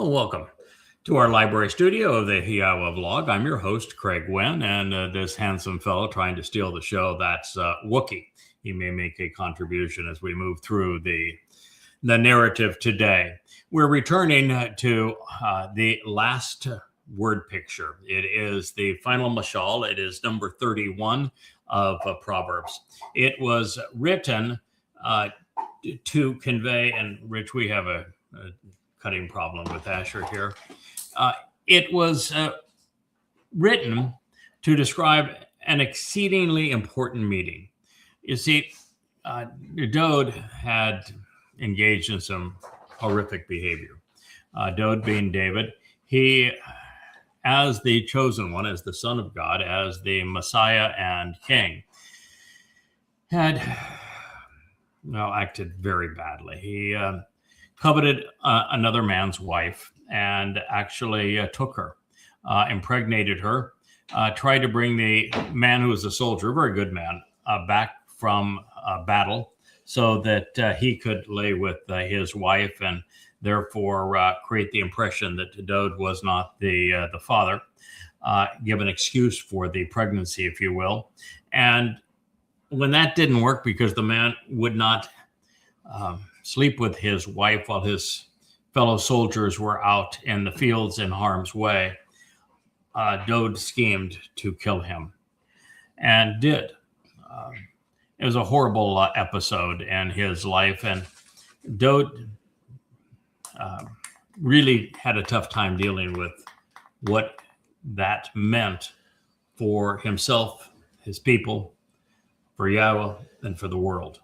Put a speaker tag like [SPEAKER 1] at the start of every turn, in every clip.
[SPEAKER 1] Well, welcome to our library studio of the Yahowah vlog. I'm your host, Craig Winn, and this handsome fellow trying to steal the show, that's Wookie. He may make a contribution as we move through the narrative today. We're returning to the last word picture. It is the final Mashal. It is number 31 of Proverbs. It was written to convey, and Rich, we have a cutting problem with Asher here. It was written to describe an exceedingly important meeting. You see, Dowd had engaged in some horrific behavior. Dowd being David, he, as the chosen one, as the Son of God, as the Messiah and King, had acted very badly. He coveted another man's wife and actually took her, impregnated her, tried to bring the man who was a soldier, a very good man, back from battle so that he could lay with his wife and therefore create the impression that Dowd was not the father, give an excuse for the pregnancy, if you will. And when that didn't work because the man would not sleep with his wife while his fellow soldiers were out in the fields in harm's way, Dowd schemed to kill him and did. It was a horrible episode in his life, and Dowd really had a tough time dealing with what that meant for himself, his people, for Yahowah, and for the world.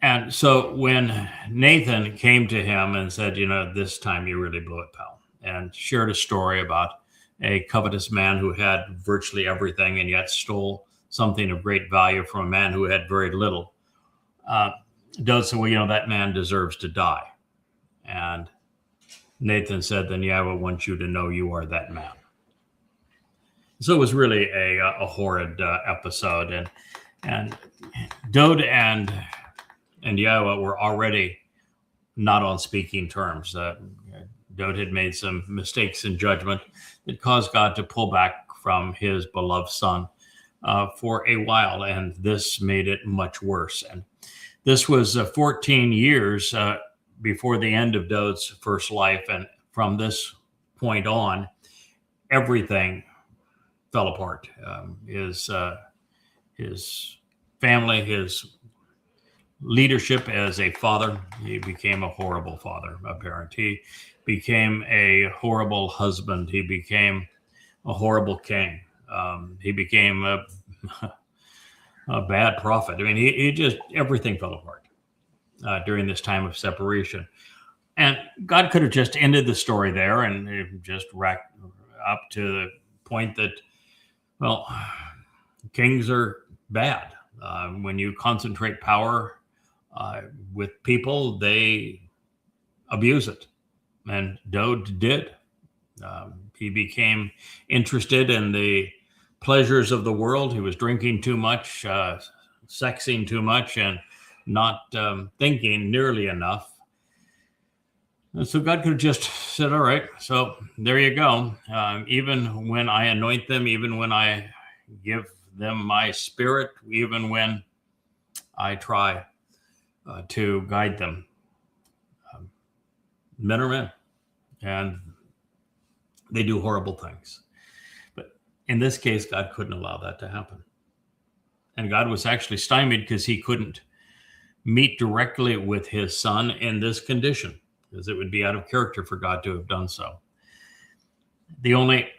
[SPEAKER 1] And so when Nathan came to him and said, this time you really blew it, pal, and shared a story about a covetous man who had virtually everything and yet stole something of great value from a man who had very little, Dowd said, well, that man deserves to die. And Nathan said, then Yahowah wants you to know you are that man. So it was really a horrid episode. And Dowd and Yahowah were already not on speaking terms. Dowd had made some mistakes in judgment that caused God to pull back from his beloved son for a while, and this made it much worse. And this was 14 years before the end of Dowd's first life, and from this point on, everything fell apart. His family, his leadership as a father, he became a horrible father, a parent. He became a horrible husband. He became a horrible king. He became a bad prophet. I mean, he just, everything fell apart during this time of separation. And God could have just ended the story there and just racked up to the point that, well, kings are bad. When you concentrate power with people, they abuse it. And Dowd did. He became interested in the pleasures of the world. He was drinking too much, sexing too much, and not thinking nearly enough. And so God could have just said, all right, so there you go. Even when I anoint them, even when I give them my spirit, even when I try to guide them, men are men, and they do horrible things. But in this case, God couldn't allow that to happen. And God was actually stymied because he couldn't meet directly with his son in this condition, because it would be out of character for God to have done so. The only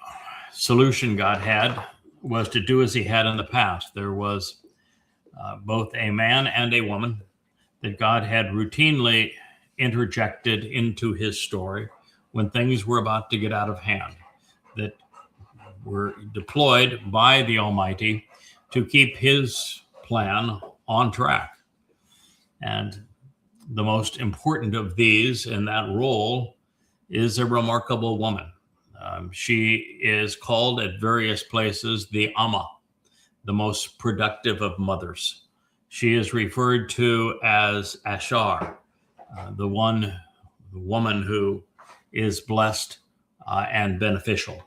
[SPEAKER 1] solution God had was to do as he had in the past. There was both a man and a woman that God had routinely interjected into his story when things were about to get out of hand, that were deployed by the Almighty to keep his plan on track. And the most important of these in that role is a remarkable woman. She is called at various places the Amah, the most productive of mothers. She is referred to as Ashar, the woman who is blessed and beneficial.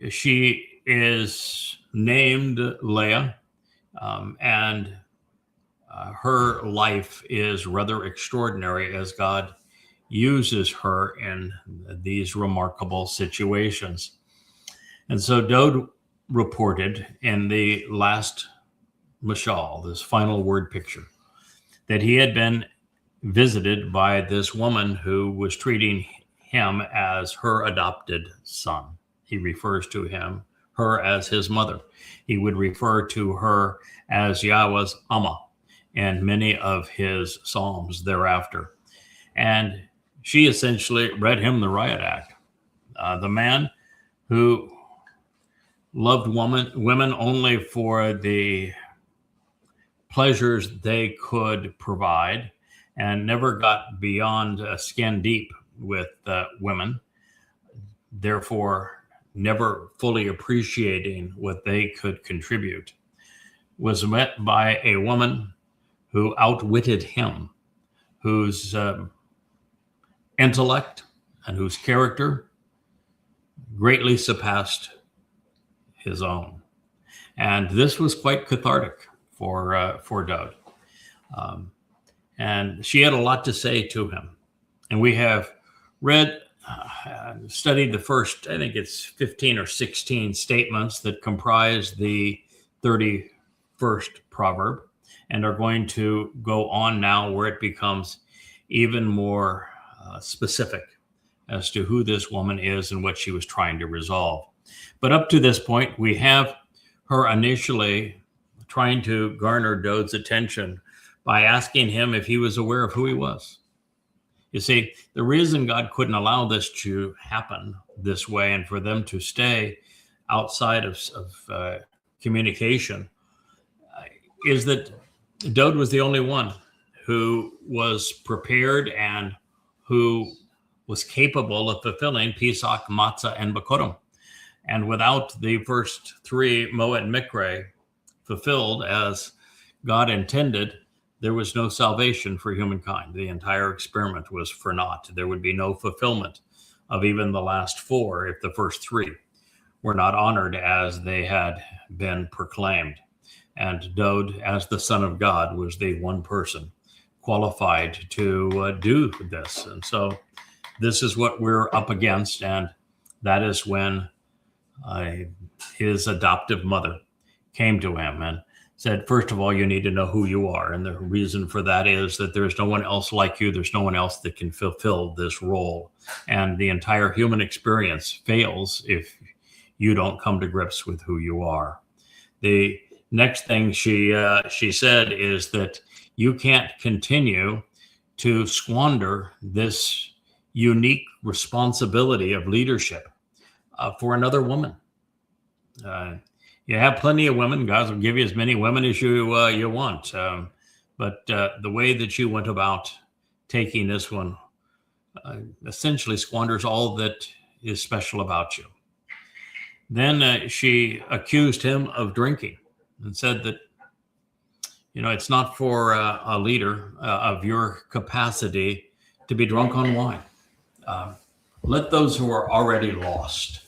[SPEAKER 1] She is named Leah, and her life is rather extraordinary as God uses her in these remarkable situations. And so Dowd reported in the last Mashal, this final word picture, that he had been visited by this woman who was treating him as her adopted son. He refers to her as his mother. He would refer to her as Yahowah's Amah in many of his psalms thereafter. And she essentially read him the riot act. The man who loved women only for the pleasures they could provide and never got beyond skin deep with women, therefore never fully appreciating what they could contribute, was met by a woman who outwitted him, whose intellect and whose character greatly surpassed his own. And this was quite cathartic for Dowd. And she had a lot to say to him. And we have read, studied the first, I think it's 15 or 16 statements that comprise the 31st proverb, and are going to go on now where it becomes even more specific as to who this woman is and what she was trying to resolve. But up to this point, we have her initially trying to garner Dowd's attention by asking him if he was aware of who he was. You see, the reason God couldn't allow this to happen this way and for them to stay outside of communication is that Dowd was the only one who was prepared and who was capable of fulfilling Pesach, Matsah, and Bikuwrym. And without the first three, Moed and Mikre, fulfilled as God intended, there was no salvation for humankind. The entire experiment was for naught. There would be no fulfillment of even the last four if the first three were not honored as they had been proclaimed. And Dowd, as the Son of God, was the one person qualified to do this. And so this is what we're up against. And that is when his adoptive mother came to him and said, first of all, you need to know who you are. And the reason for that is that there's no one else like you. There's no one else that can fulfill this role. And the entire human experience fails if you don't come to grips with who you are. The next thing she said is that you can't continue to squander this unique responsibility of leadership for another woman. You have plenty of women. God will give you as many women as you want. But the way that you went about taking this one essentially squanders all that is special about you. Then she accused him of drinking and said that, it's not for a leader of your capacity to be drunk on wine. Let those who are already lost,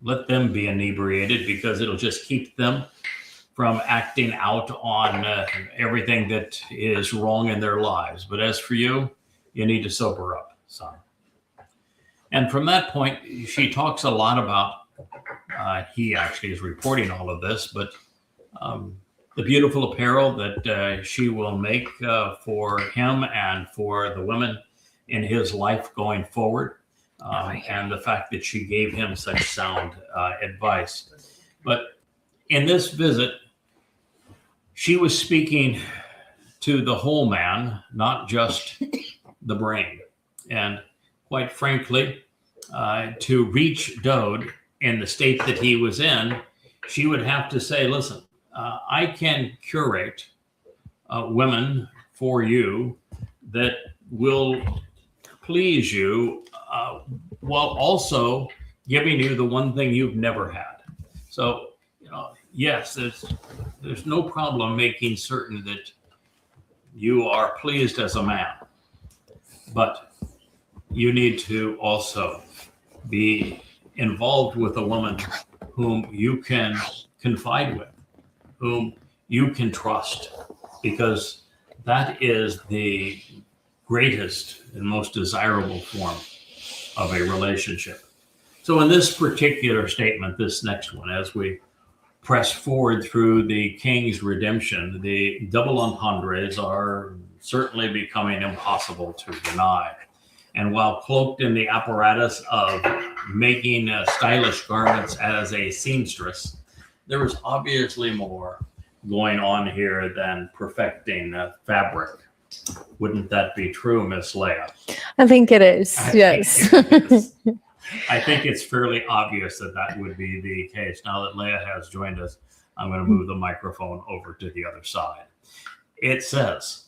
[SPEAKER 1] let them be inebriated, because it'll just keep them from acting out on everything that is wrong in their lives. But as for you, you need to sober up, son. And from that point, she talks a lot about, he actually is reporting all of this, but the beautiful apparel that she will make for him and for the women in his life going forward. And the fact that she gave him such sound advice. But in this visit, she was speaking to the whole man, not just the brain. And quite frankly, to reach Dowd in the state that he was in, she would have to say, listen, I can curate women for you that will please you, while also giving you the one thing you've never had. So, yes, there's no problem making certain that you are pleased as a man. But you need to also be involved with a woman whom you can confide with, whom you can trust, because that is the greatest and most desirable form of a relationship. So in this particular statement, this next one, as we press forward through the king's redemption, the double entendres are certainly becoming impossible to deny. And while cloaked in the apparatus of making stylish garments as a seamstress, there is obviously more going on here than perfecting fabric. Wouldn't that be true, Miss Leah?
[SPEAKER 2] I think it is, yes.
[SPEAKER 1] I think it's fairly obvious that that would be the case. Now that Leah has joined us, I'm going to move the microphone over to the other side. It says,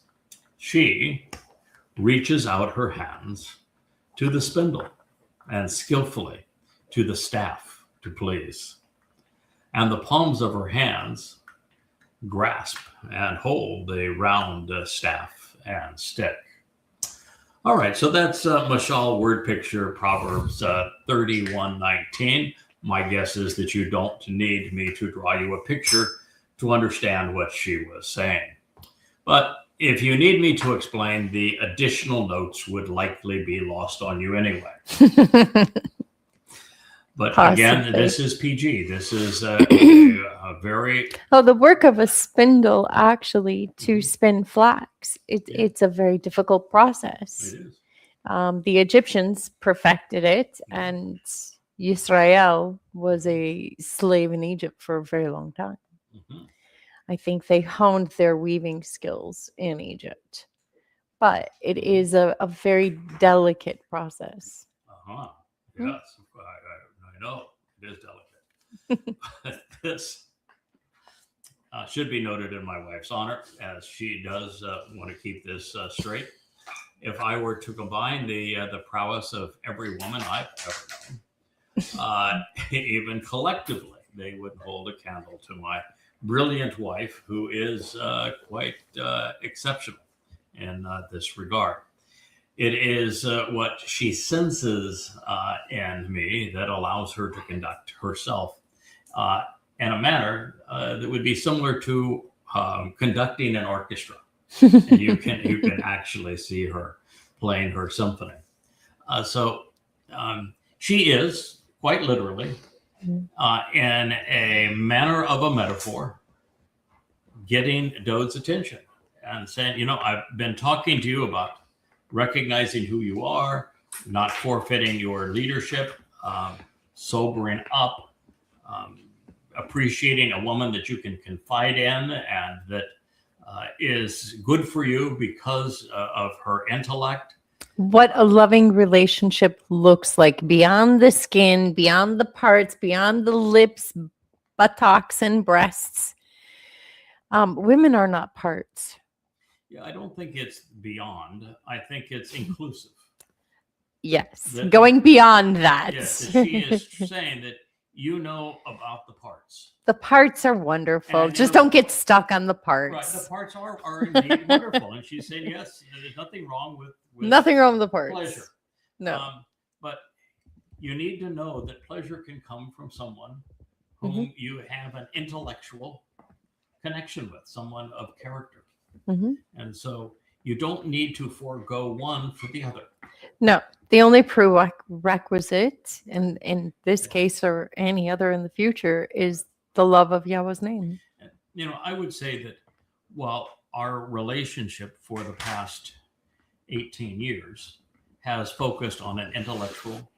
[SPEAKER 1] she reaches out her hands to the spindle and skillfully to the staff to please. And the palms of her hands grasp and hold the round staff and stick. All right, so that's Mashal word picture, Proverbs 31:19. My guess is that you don't need me to draw you a picture to understand what she was saying. But if you need me to explain, the additional notes would likely be lost on you anyway. But possibly. Again, this is PG. This is a very...
[SPEAKER 2] Oh, the work of a spindle, actually, to spin flax. It's a very difficult process.
[SPEAKER 1] It is.
[SPEAKER 2] The Egyptians perfected it, and Israel was a slave in Egypt for a very long time. Mm-hmm. I think they honed their weaving skills in Egypt. But it is a very delicate process.
[SPEAKER 1] Uh-huh. Yes. I know it is delicate. This should be noted in my wife's honor, as she does want to keep this straight. If I were to combine the prowess of every woman I've ever known, even collectively, they would hold a candle to my brilliant wife, who is quite exceptional in this regard. It is what she senses in me that allows her to conduct herself in a manner that would be similar to conducting an orchestra. And you can actually see her playing her symphony. So she is quite literally, in a manner of a metaphor, getting Dowd's attention and saying, I've been talking to you about recognizing who you are, not forfeiting your leadership, sobering up, appreciating a woman that you can confide in and that is good for you because of her intellect.
[SPEAKER 2] What a loving relationship looks like beyond the skin, beyond the parts, beyond the lips, buttocks, and breasts. Women are not parts.
[SPEAKER 1] Yeah, I don't think it's beyond. I think it's inclusive.
[SPEAKER 2] Yes, going beyond that.
[SPEAKER 1] Yes, she is saying that about the parts.
[SPEAKER 2] The parts are wonderful. And, just don't get stuck on the parts.
[SPEAKER 1] Right, the parts are indeed wonderful. And she's saying, yes, there's nothing wrong with
[SPEAKER 2] nothing wrong with the parts.
[SPEAKER 1] Pleasure.
[SPEAKER 2] No.
[SPEAKER 1] But you need to know that pleasure can come from someone whom you have an intellectual connection with, someone of character. And so you don't need to forego one for the other.
[SPEAKER 2] No, the only prerequisite in this case or any other in the future is the love of Yahweh's name.
[SPEAKER 1] I would say that while our relationship for the past 18 years has focused on an intellectual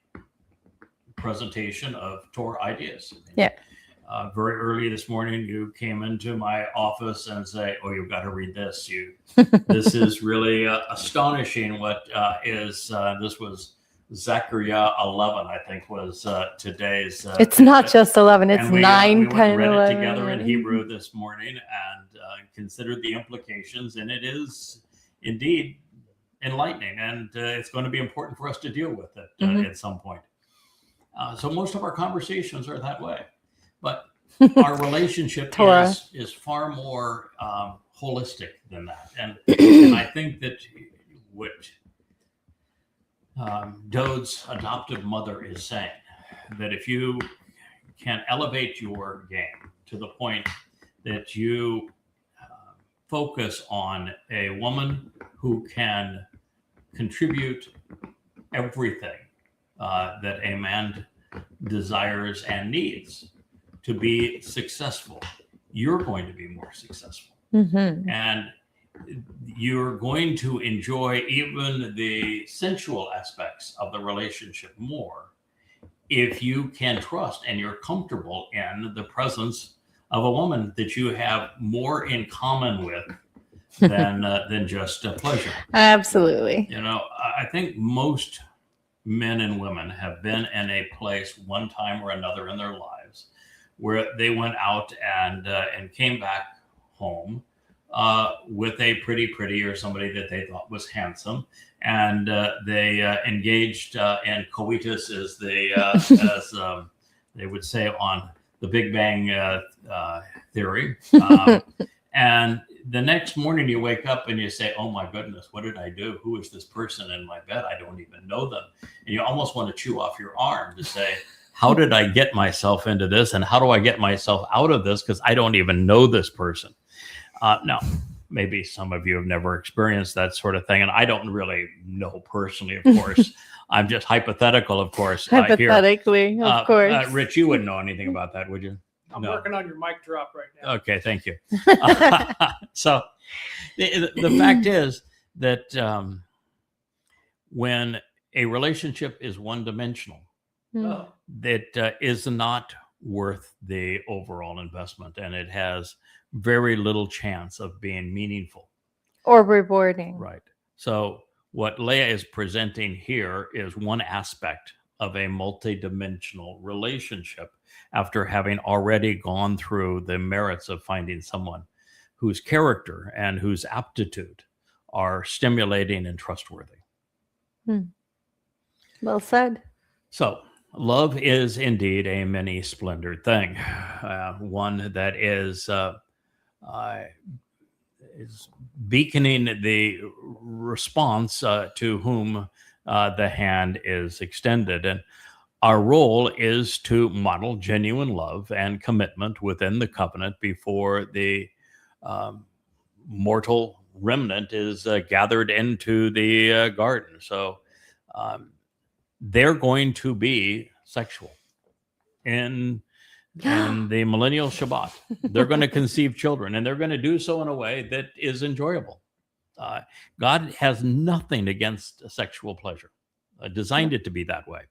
[SPEAKER 1] presentation of Torah ideas.
[SPEAKER 2] Yeah.
[SPEAKER 1] Very early this morning, you came into my office and say, "Oh, you've got to read this. This is really astonishing." This was Zechariah 11, I think, was today's.
[SPEAKER 2] It's not just 11; it's 9, 10,
[SPEAKER 1] read
[SPEAKER 2] 11.
[SPEAKER 1] It together in Hebrew this morning and considered the implications, and it is indeed enlightening, and it's going to be important for us to deal with it at some point. So most of our conversations are that way. But our relationship is far more holistic than that. And I think that what Dowd's adoptive mother is saying that if you can elevate your game to the point that you focus on a woman who can contribute everything that a man desires and needs to be successful, you're going to be more successful.
[SPEAKER 2] Mm-hmm.
[SPEAKER 1] And you're going to enjoy even the sensual aspects of the relationship more if you can trust and you're comfortable in the presence of a woman that you have more in common with than just pleasure.
[SPEAKER 2] Absolutely.
[SPEAKER 1] You know, I think most men and women have been in a place one time or another in their lives where they went out and came back home with a pretty or somebody that they thought was handsome, and they engaged in coitus, as they they would say on the Big Bang theory. And the next morning you wake up and you say, oh my goodness, what did I do? Who is this person in my bed? I don't even know them. And you almost want to chew off your arm to say, how did I get myself into this? And how do I get myself out of this? Because I don't even know this person. Now, maybe some of you have never experienced that sort of thing. And I don't really know personally, of course. I'm just hypothetical, of course.
[SPEAKER 2] Hypothetically, of course.
[SPEAKER 1] Rich, you wouldn't know anything about that, would you?
[SPEAKER 3] I'm working on your mic drop right now.
[SPEAKER 1] Okay, thank you. So the fact is that when a relationship is one-dimensional, that is not worth the overall investment, and it has very little chance of being meaningful
[SPEAKER 2] or rewarding.
[SPEAKER 1] Right. So what Leah is presenting here is one aspect of a multidimensional relationship after having already gone through the merits of finding someone whose character and whose aptitude are stimulating and trustworthy.
[SPEAKER 2] Well said.
[SPEAKER 1] So love is indeed a many splendored thing, one that is beaconing the response to whom the hand is extended. And our role is to model genuine love and commitment within the covenant before the mortal remnant is gathered into the garden. So they're going to be sexual in the millennial Shabbat. They're going to conceive children, and they're going to do so in a way that is enjoyable. God has nothing against sexual pleasure, designed it to be that way.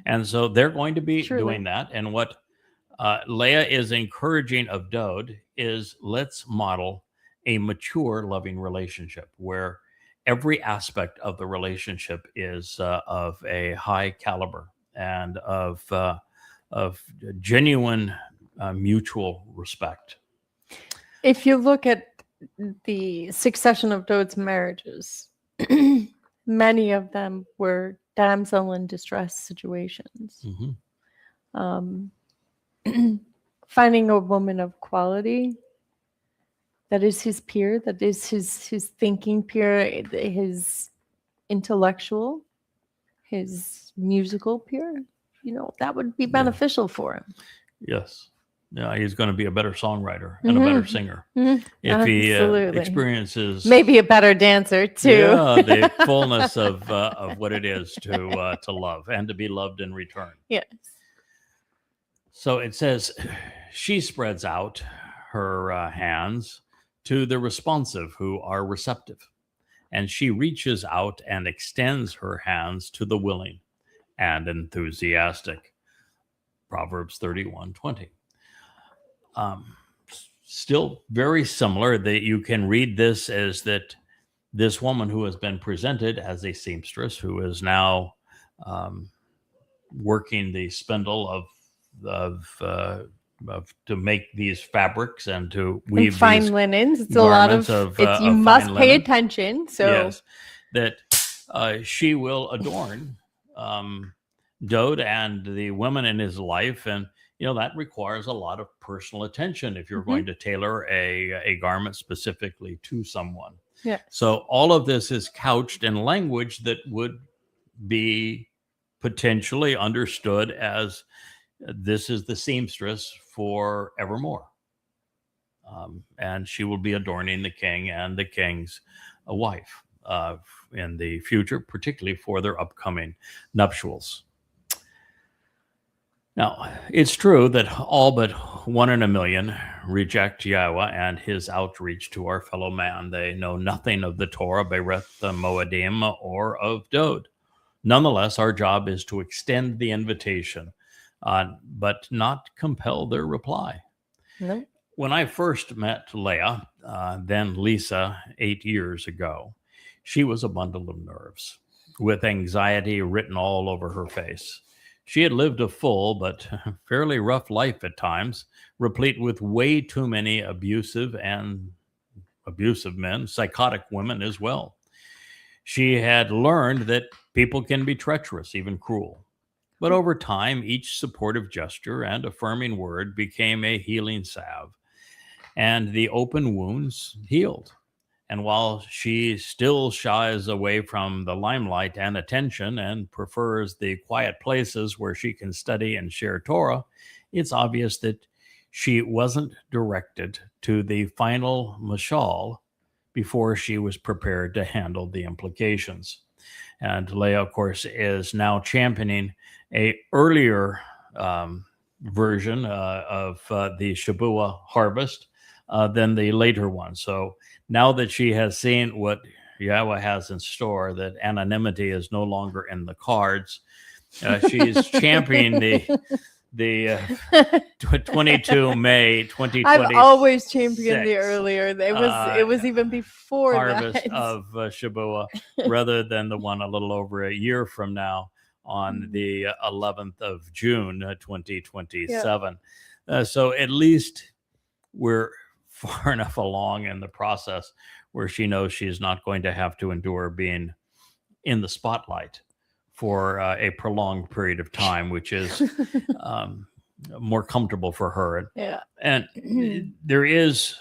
[SPEAKER 1] And so they're going to be doing that. And what Leah is encouraging of Dowd is, let's model a mature, loving relationship where every aspect of the relationship is of a high caliber and of genuine mutual respect.
[SPEAKER 2] If you look at the succession of Dowd's marriages, many of them were damsel in distress situations. Finding a woman of quality that is his peer, that is his thinking peer, his intellectual, his musical peer, that would be beneficial for him.
[SPEAKER 1] Yes. Yeah, he's going to be a better songwriter and a better singer if he experiences
[SPEAKER 2] maybe a better dancer too.
[SPEAKER 1] Yeah, the fullness of what it is to love and to be loved in return.
[SPEAKER 2] Yes.
[SPEAKER 1] So it says, she spreads out her hands to the responsive who are receptive, and she reaches out and extends her hands to the willing and enthusiastic. Proverbs 31:20. Still very similar, that you can read this as that this woman who has been presented as a seamstress, who is now working the spindle to make these fabrics and to weave
[SPEAKER 2] and fine
[SPEAKER 1] these
[SPEAKER 2] linens. It's a lot of you must pay attention. So
[SPEAKER 1] yes, that she will adorn Dowd and the women in his life, and that requires a lot of personal attention if you're going to tailor a garment specifically to someone.
[SPEAKER 2] Yeah.
[SPEAKER 1] So all of this is couched in language that would be potentially understood as this is the seamstress for evermore. And she will be adorning the king and the king's wife in the future, particularly for their upcoming nuptials. Now, it's true that all but 1 in a million reject Yahowah and his outreach to our fellow man. They know nothing of the Torah, Bereth Moadim, or of Dowd. Nonetheless, our job is to extend the invitation, but not compel their reply.
[SPEAKER 2] No.
[SPEAKER 1] When I first met Leah, then Lisa, 8 years ago, she was a bundle of nerves with anxiety written all over her face. She had lived a full but fairly rough life at times, replete with way too many abusive men, psychotic women as well. She had learned that people can be treacherous, even cruel. But over time, each supportive gesture and affirming word became a healing salve, and the open wounds healed. And while she still shies away from the limelight and attention and prefers the quiet places where she can study and share Torah, it's obvious that she wasn't directed to the final mashal before she was prepared to handle the implications. And Leah, of course, is now championing a earlier version of the shabuw'ah harvest than the later one. So now that she has seen what Yahowah has in store, that anonymity is no longer in the cards, she's championing the 22 May 2020.
[SPEAKER 2] I've always championed the earlier. It was even before
[SPEAKER 1] harvest
[SPEAKER 2] that.
[SPEAKER 1] of shabuw'ah, rather than the one a little over a year from now on the 11th of June 2027. So at least we're far enough along in the process where she knows she's not going to have to endure being in the spotlight for a prolonged period of time, which is more comfortable for her.
[SPEAKER 2] Yeah.
[SPEAKER 1] And there is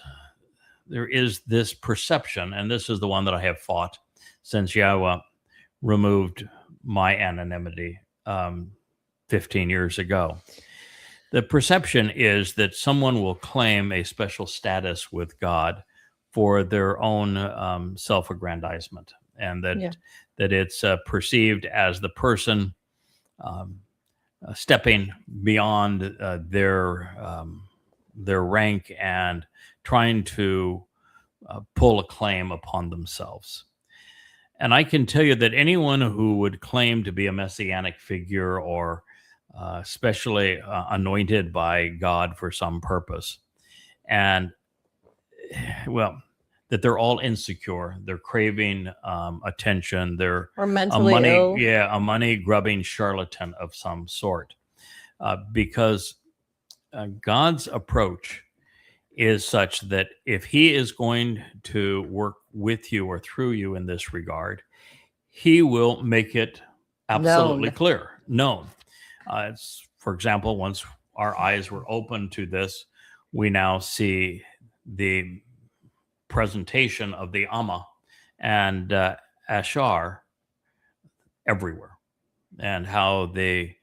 [SPEAKER 1] this perception, and this is the one that I have fought since Yahowah removed my anonymity 15 years ago. The perception is that someone will claim a special status with God for their own self-aggrandizement, and that it's perceived as the person stepping beyond their rank and trying to pull a claim upon themselves. And I can tell you that anyone who would claim to be a messianic figure or especially anointed by God for some purpose, and that they're all insecure, they're craving attention, they're
[SPEAKER 2] or mentally ill.
[SPEAKER 1] a money grubbing charlatan of some sort, because God's approach is such that if he is going to work with you or through you in this regard, he will make it absolutely known. For example, once our eyes were open to this, we now see the presentation of the Amah and Ashar everywhere, and how the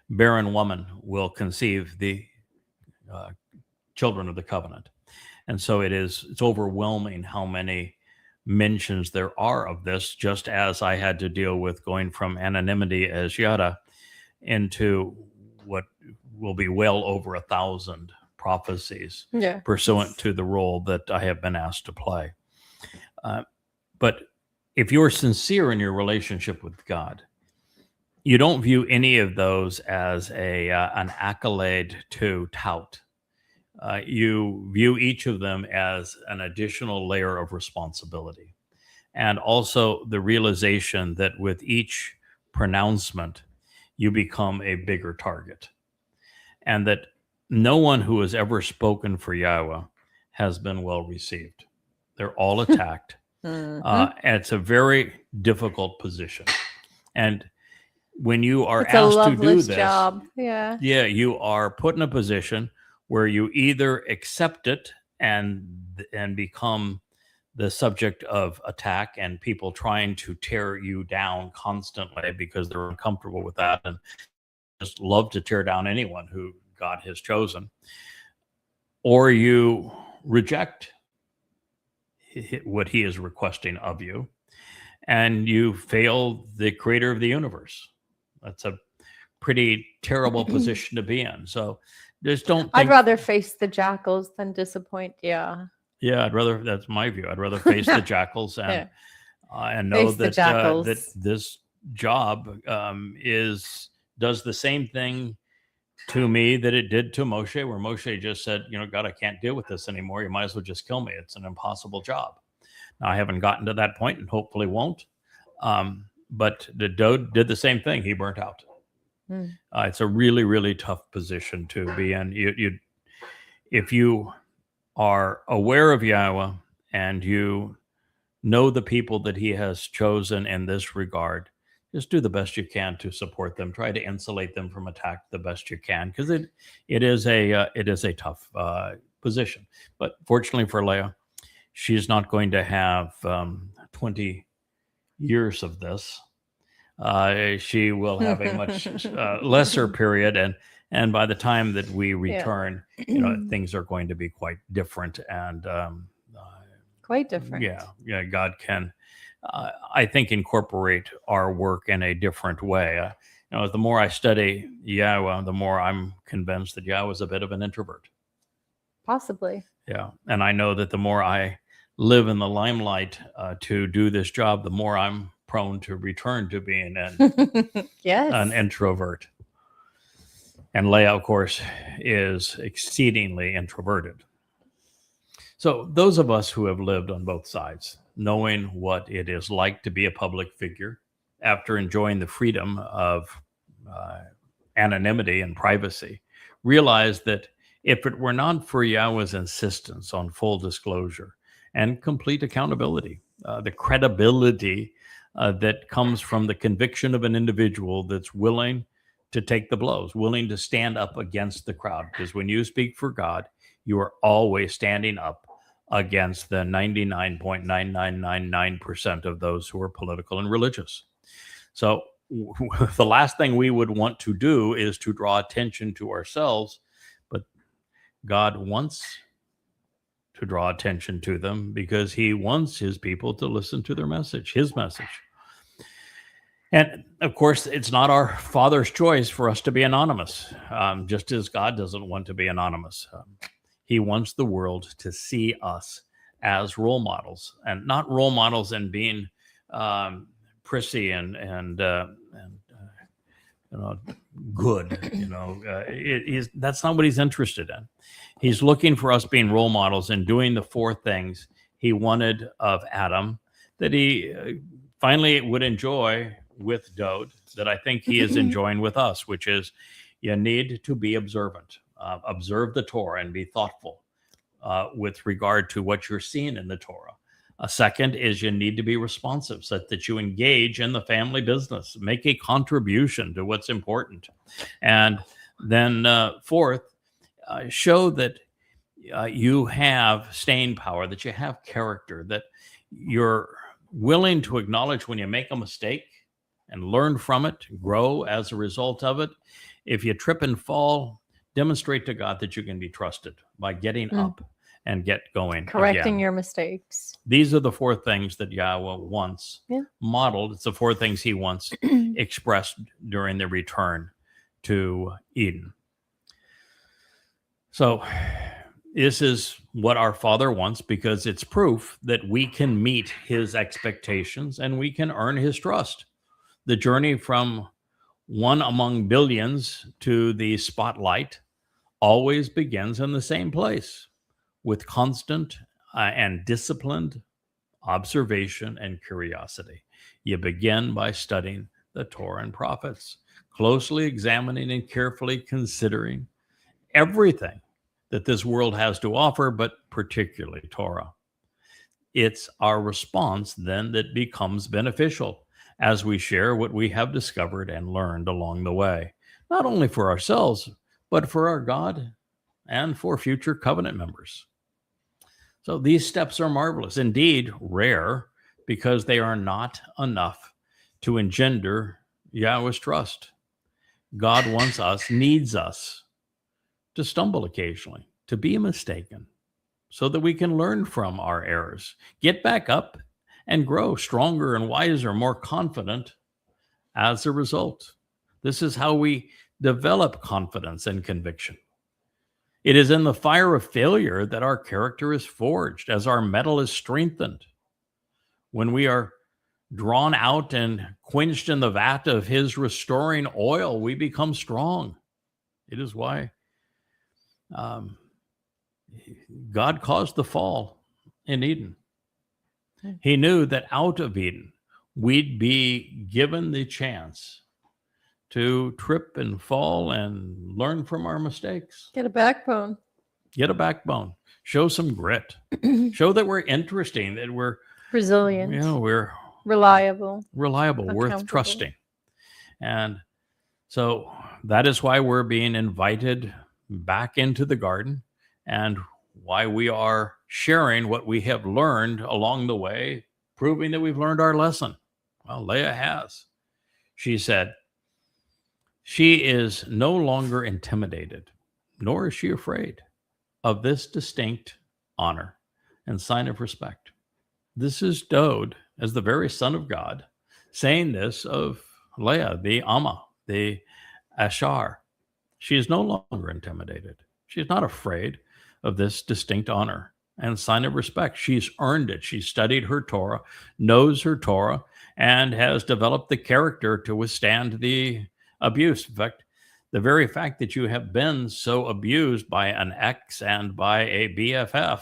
[SPEAKER 1] barren woman will conceive the children of the covenant. And so it's overwhelming how many mentions there are of this, just as I had to deal with going from anonymity as Yada into what will be well over 1,000 prophecies pursuant to the role that I have been asked to play. But if you're sincere in your relationship with God, you don't view any of those as an accolade to tout. You view each of them as an additional layer of responsibility, and also the realization that with each pronouncement, you become a bigger target, and that no one who has ever spoken for Yahowah has been well received. They're all attacked. And it's a very difficult position. And when you are asked to do this,
[SPEAKER 2] job.
[SPEAKER 1] You are put in a position where you either accept it and become the subject of attack and people trying to tear you down constantly because they're uncomfortable with that and just love to tear down anyone who God has chosen, or you reject what he is requesting of you and you fail the creator of the universe. That's a pretty terrible position to be in. So just don't think,
[SPEAKER 2] I'd rather face the jackals than disappoint. Yeah.
[SPEAKER 1] Yeah, that's my view. I'd rather face the jackals and and know
[SPEAKER 2] Face the
[SPEAKER 1] that
[SPEAKER 2] jackals.
[SPEAKER 1] that this job does the same thing to me that it did to Moshe, where Moshe just said, God, I can't deal with this anymore. You might as well just kill me. It's an impossible job. Now, I haven't gotten to that point and hopefully won't. But the Dowd did the same thing. He burnt out. It's a really, really tough position to be in. If you are aware of Yahowah and you know the people that he has chosen in this regard, just do the best you can to support them. Try to insulate them from attack the best you can, because it is a tough position. But fortunately for Leah, she's not going to have 20 years of this. She will have a much lesser period, and by the time that we return, things are going to be quite different and
[SPEAKER 2] quite different.
[SPEAKER 1] Yeah. God can, I think, incorporate our work in a different way. The more I study Yahowah, the more I'm convinced that Yahowah is a bit of an introvert.
[SPEAKER 2] Possibly.
[SPEAKER 1] Yeah, and I know that the more I live in the limelight to do this job, the more I'm prone to return to being an introvert. And Leah, of course, is exceedingly introverted. So those of us who have lived on both sides, knowing what it is like to be a public figure, after enjoying the freedom of anonymity and privacy, realize that if it were not for Yahowah's insistence on full disclosure and complete accountability, the credibility that comes from the conviction of an individual that's willing to take the blows, willing to stand up against the crowd. Because when you speak for God, you are always standing up against the 99.9999% of those who are political and religious. So the last thing we would want to do is to draw attention to ourselves, but God wants to draw attention to them because he wants his people to listen to their message, his message. And of course, it's not our Father's choice for us to be anonymous, just as God doesn't want to be anonymous. He wants the world to see us as role models, and not role models in being prissy and good. That's not what he's interested in. He's looking for us being role models and doing the four things he wanted of Adam that he finally would enjoy with Dowd, that I think he is enjoying with us, which is you need to be observant. Observe the Torah and be thoughtful with regard to what you're seeing in the Torah. A second is you need to be responsive so that you engage in the family business, make a contribution to what's important. And then fourth, show that you have staying power, that you have character, that you're willing to acknowledge when you make a mistake and learn from it, grow as a result of it. If you trip and fall, demonstrate to God that you can be trusted by getting up and get going.
[SPEAKER 2] Correcting your mistakes.
[SPEAKER 1] These are the four things that Yahowah wants modeled. It's the four things he wants expressed during the return to Eden. So this is what our Father wants, because it's proof that we can meet his expectations and we can earn his trust. The journey from one among billions to the spotlight always begins in the same place, with constant and disciplined observation and curiosity. You begin by studying the Torah and prophets, closely examining and carefully considering everything that this world has to offer, but particularly Torah. It's our response then that becomes beneficial as we share what we have discovered and learned along the way, not only for ourselves, but for our God and for future covenant members. So these steps are marvelous, indeed rare, because they are not enough to engender Yahweh's trust. God wants us, needs us to stumble occasionally, to be mistaken, so that we can learn from our errors, get back up, and grow stronger and wiser, more confident as a result. This is how we develop confidence and conviction. It is in the fire of failure that our character is forged, as our metal is strengthened. When we are drawn out and quenched in the vat of his restoring oil, we become strong. It is why God caused the fall in Eden. He knew that out of Eden, we'd be given the chance to trip and fall and learn from our mistakes.
[SPEAKER 2] Get a backbone.
[SPEAKER 1] Get a backbone. Show some grit. Show that we're interesting, that we're
[SPEAKER 2] Resilient.
[SPEAKER 1] we're
[SPEAKER 2] Reliable.
[SPEAKER 1] worth
[SPEAKER 2] Accountable.
[SPEAKER 1] trusting. And so that is why we're being invited back into the garden, and why we are sharing what we have learned along the way, proving that we've learned our lesson. Well, Leah has. She said, she is no longer intimidated, nor is she afraid of this distinct honor and sign of respect. This is Dowd, as the very Son of God, saying this of Leah, the Amah, the Ashar. She is no longer intimidated. She is not afraid of this distinct honor and sign of respect. She's earned it. She's studied her Torah, knows her Torah, and has developed the character to withstand the abuse. In fact, the very fact that you have been so abused by an ex and by a BFF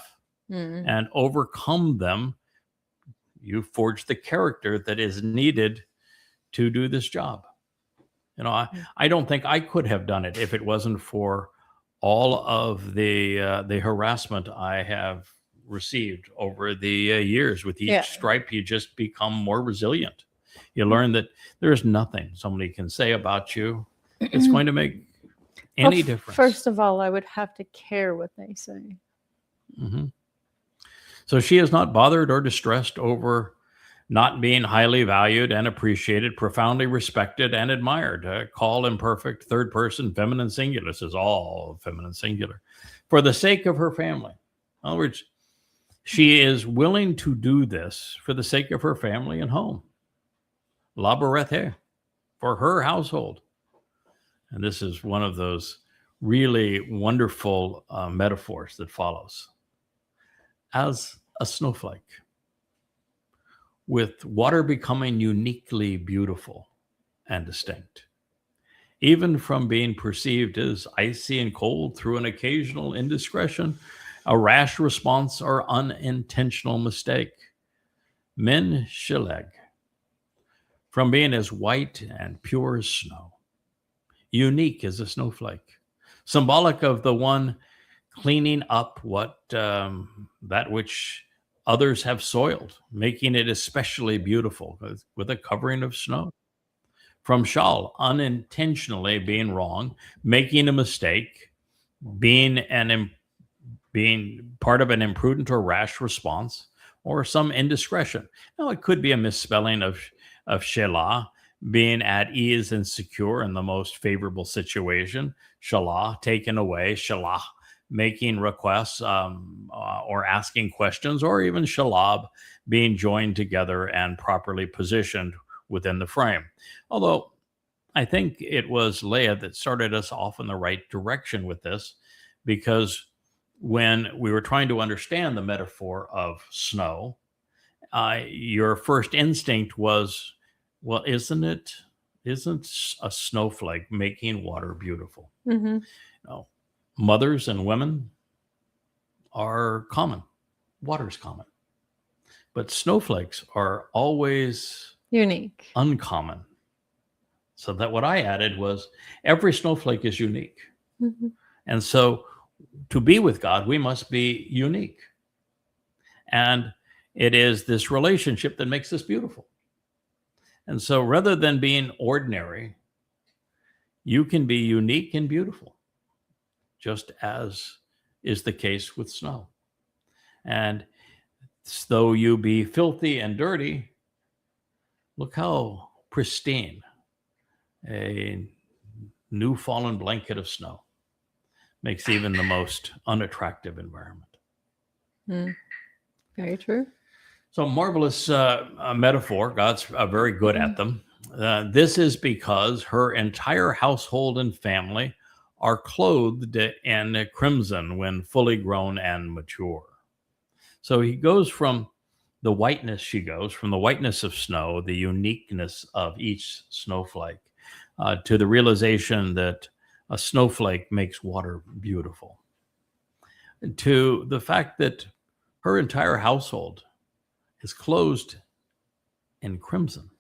[SPEAKER 1] and overcome them, you forged the character that is needed to do this job. I don't think I could have done it if it wasn't for all of the harassment I have received over the years. With each stripe, you just become more resilient. You learn that there is nothing somebody can say about you that's going to make any difference.
[SPEAKER 2] First of all, I would have to care what they say.
[SPEAKER 1] Mm-hmm. So she is not bothered or distressed over not being highly valued and appreciated, profoundly respected and admired. Call imperfect, third person, feminine singular. This is all feminine singular. For the sake of her family. In other words, she is willing to do this for the sake of her family and home. La Barethe, for her household. And this is one of those really wonderful metaphors that follows. As a snowflake, with water becoming uniquely beautiful and distinct, even from being perceived as icy and cold through an occasional indiscretion, a rash response, or unintentional mistake. Min shileg, from being as white and pure as snow, unique as a snowflake, symbolic of the one cleaning up what that which others have soiled, making it especially beautiful with a covering of snow. From shal, unintentionally being wrong, making a mistake, being part of an imprudent or rash response, or some indiscretion. Now, it could be a misspelling of shelah, being at ease and secure in the most favorable situation. Shalah, taken away. Shalah, making requests or asking questions, or even shalab, being joined together and properly positioned within the frame. Although I think it was Leah that started us off in the right direction with this, because when we were trying to understand the metaphor of snow, your first instinct was, well, isn't a snowflake making water beautiful?
[SPEAKER 2] Mm-hmm.
[SPEAKER 1] No. Mothers and women are common. Water's common. But snowflakes are always
[SPEAKER 2] Unique.
[SPEAKER 1] Uncommon. So that what I added was every snowflake is unique.
[SPEAKER 2] Mm-hmm.
[SPEAKER 1] And so to be with God, we must be unique. And it is this relationship that makes us beautiful. And so rather than being ordinary, you can be unique and beautiful, just as is the case with snow. And though you be filthy and dirty, look how pristine a new fallen blanket of snow makes even the most unattractive environment.
[SPEAKER 2] Very true.
[SPEAKER 1] So marvelous metaphor. God's very good at them. This is because her entire household and family are clothed in crimson when fully grown and mature. So he goes from the whiteness, she goes from the whiteness of snow, the uniqueness of each snowflake, to the realization that a snowflake makes water beautiful, to the fact that her entire household is clothed in crimson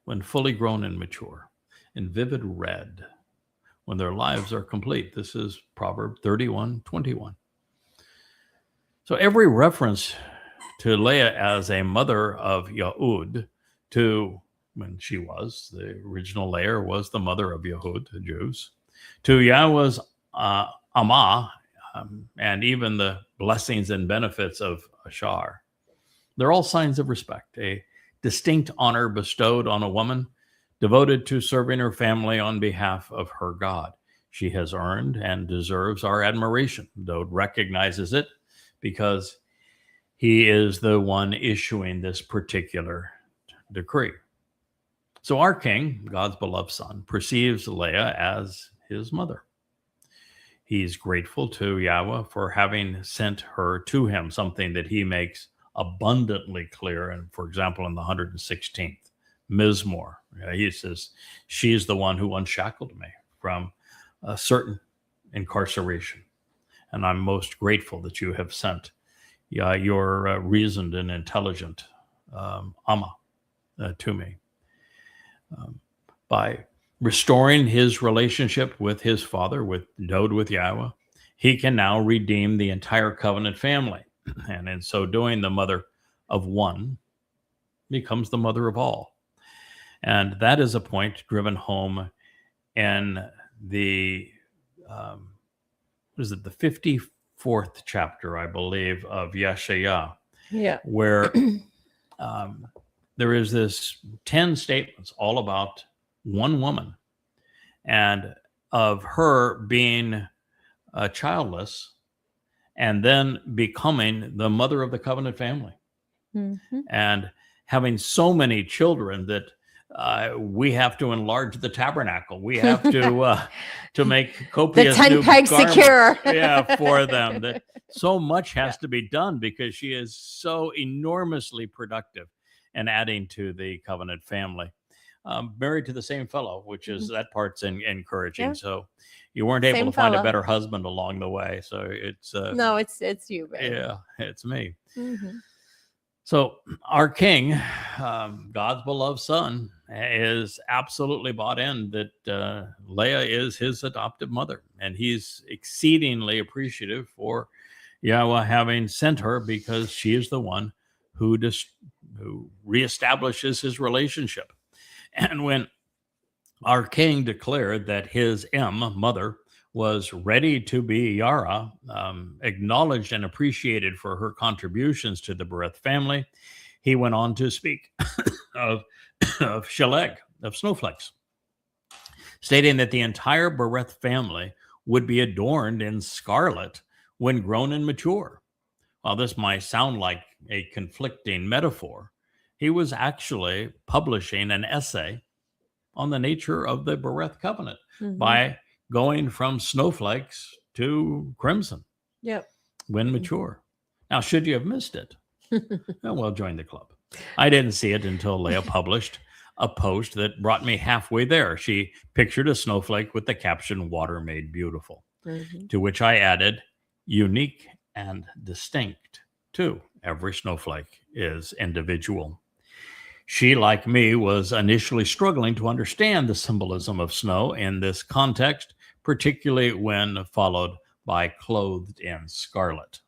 [SPEAKER 1] when fully grown and mature, in vivid red when their lives are complete. This is Proverbs 31:21. So every reference to Leah as a mother of Yahud, to when she was, the original Leah was the mother of Yahud, the Jews, to Yahweh's Amah, and even the blessings and benefits of Ashar. They're all signs of respect, a distinct honor bestowed on a woman devoted to serving her family on behalf of her God. She has earned and deserves our admiration. Dowd recognizes it because he is the one issuing this particular decree. So our king, God's beloved son, perceives Leah as his mother. He's grateful to Yahowah for having sent her to him, something that he makes abundantly clear. And for example, in the 116th Mizmor, he says, she's the one who unshackled me from a certain incarceration. And I'm most grateful that you have sent your reasoned and intelligent Amah to me. By restoring his relationship with his father, with Dowd, with Yahowah, he can now redeem the entire covenant family. And in so doing, the mother of one becomes the mother of all. And that is a point driven home in the, the 54th chapter, I believe, of Yeshayah, where there is this 10 statements all about one woman and of her being childless and then becoming the mother of the covenant family, and having so many children that we have to enlarge the tabernacle. We have to make copious
[SPEAKER 2] the 10
[SPEAKER 1] new
[SPEAKER 2] peg
[SPEAKER 1] garments,
[SPEAKER 2] secure.
[SPEAKER 1] for them. That so much has to be done because she is so enormously productive and adding to the covenant family. Married to the same fellow, which is that part's encouraging. Yeah. So you weren't able to find a better husband along the way. So it's
[SPEAKER 2] no, it's you, babe.
[SPEAKER 1] Yeah, it's me. So our king, God's beloved son, is absolutely bought in that Leah is his adoptive mother, and he's exceedingly appreciative for Yahowah having sent her because she is the one who reestablishes his relationship. And when our king declared that his mother was ready to be Yara, acknowledged and appreciated for her contributions to the Ruwth family, he went on to speak of Sheleg, of snowflakes, stating that the entire Ruwth family would be adorned in scarlet when grown and mature. While this might sound like a conflicting metaphor, he was actually publishing an essay on the nature of the Ruwth covenant by going from snowflakes to crimson when mature. Now, should you have missed it, well, join the club. I didn't see it until Leah published a post that brought me halfway there. She pictured a snowflake with the caption, "Water made beautiful," to which I added, "Unique and distinct, too. Every snowflake is individual." She, like me, was initially struggling to understand the symbolism of snow in this context, particularly when followed by clothed in scarlet.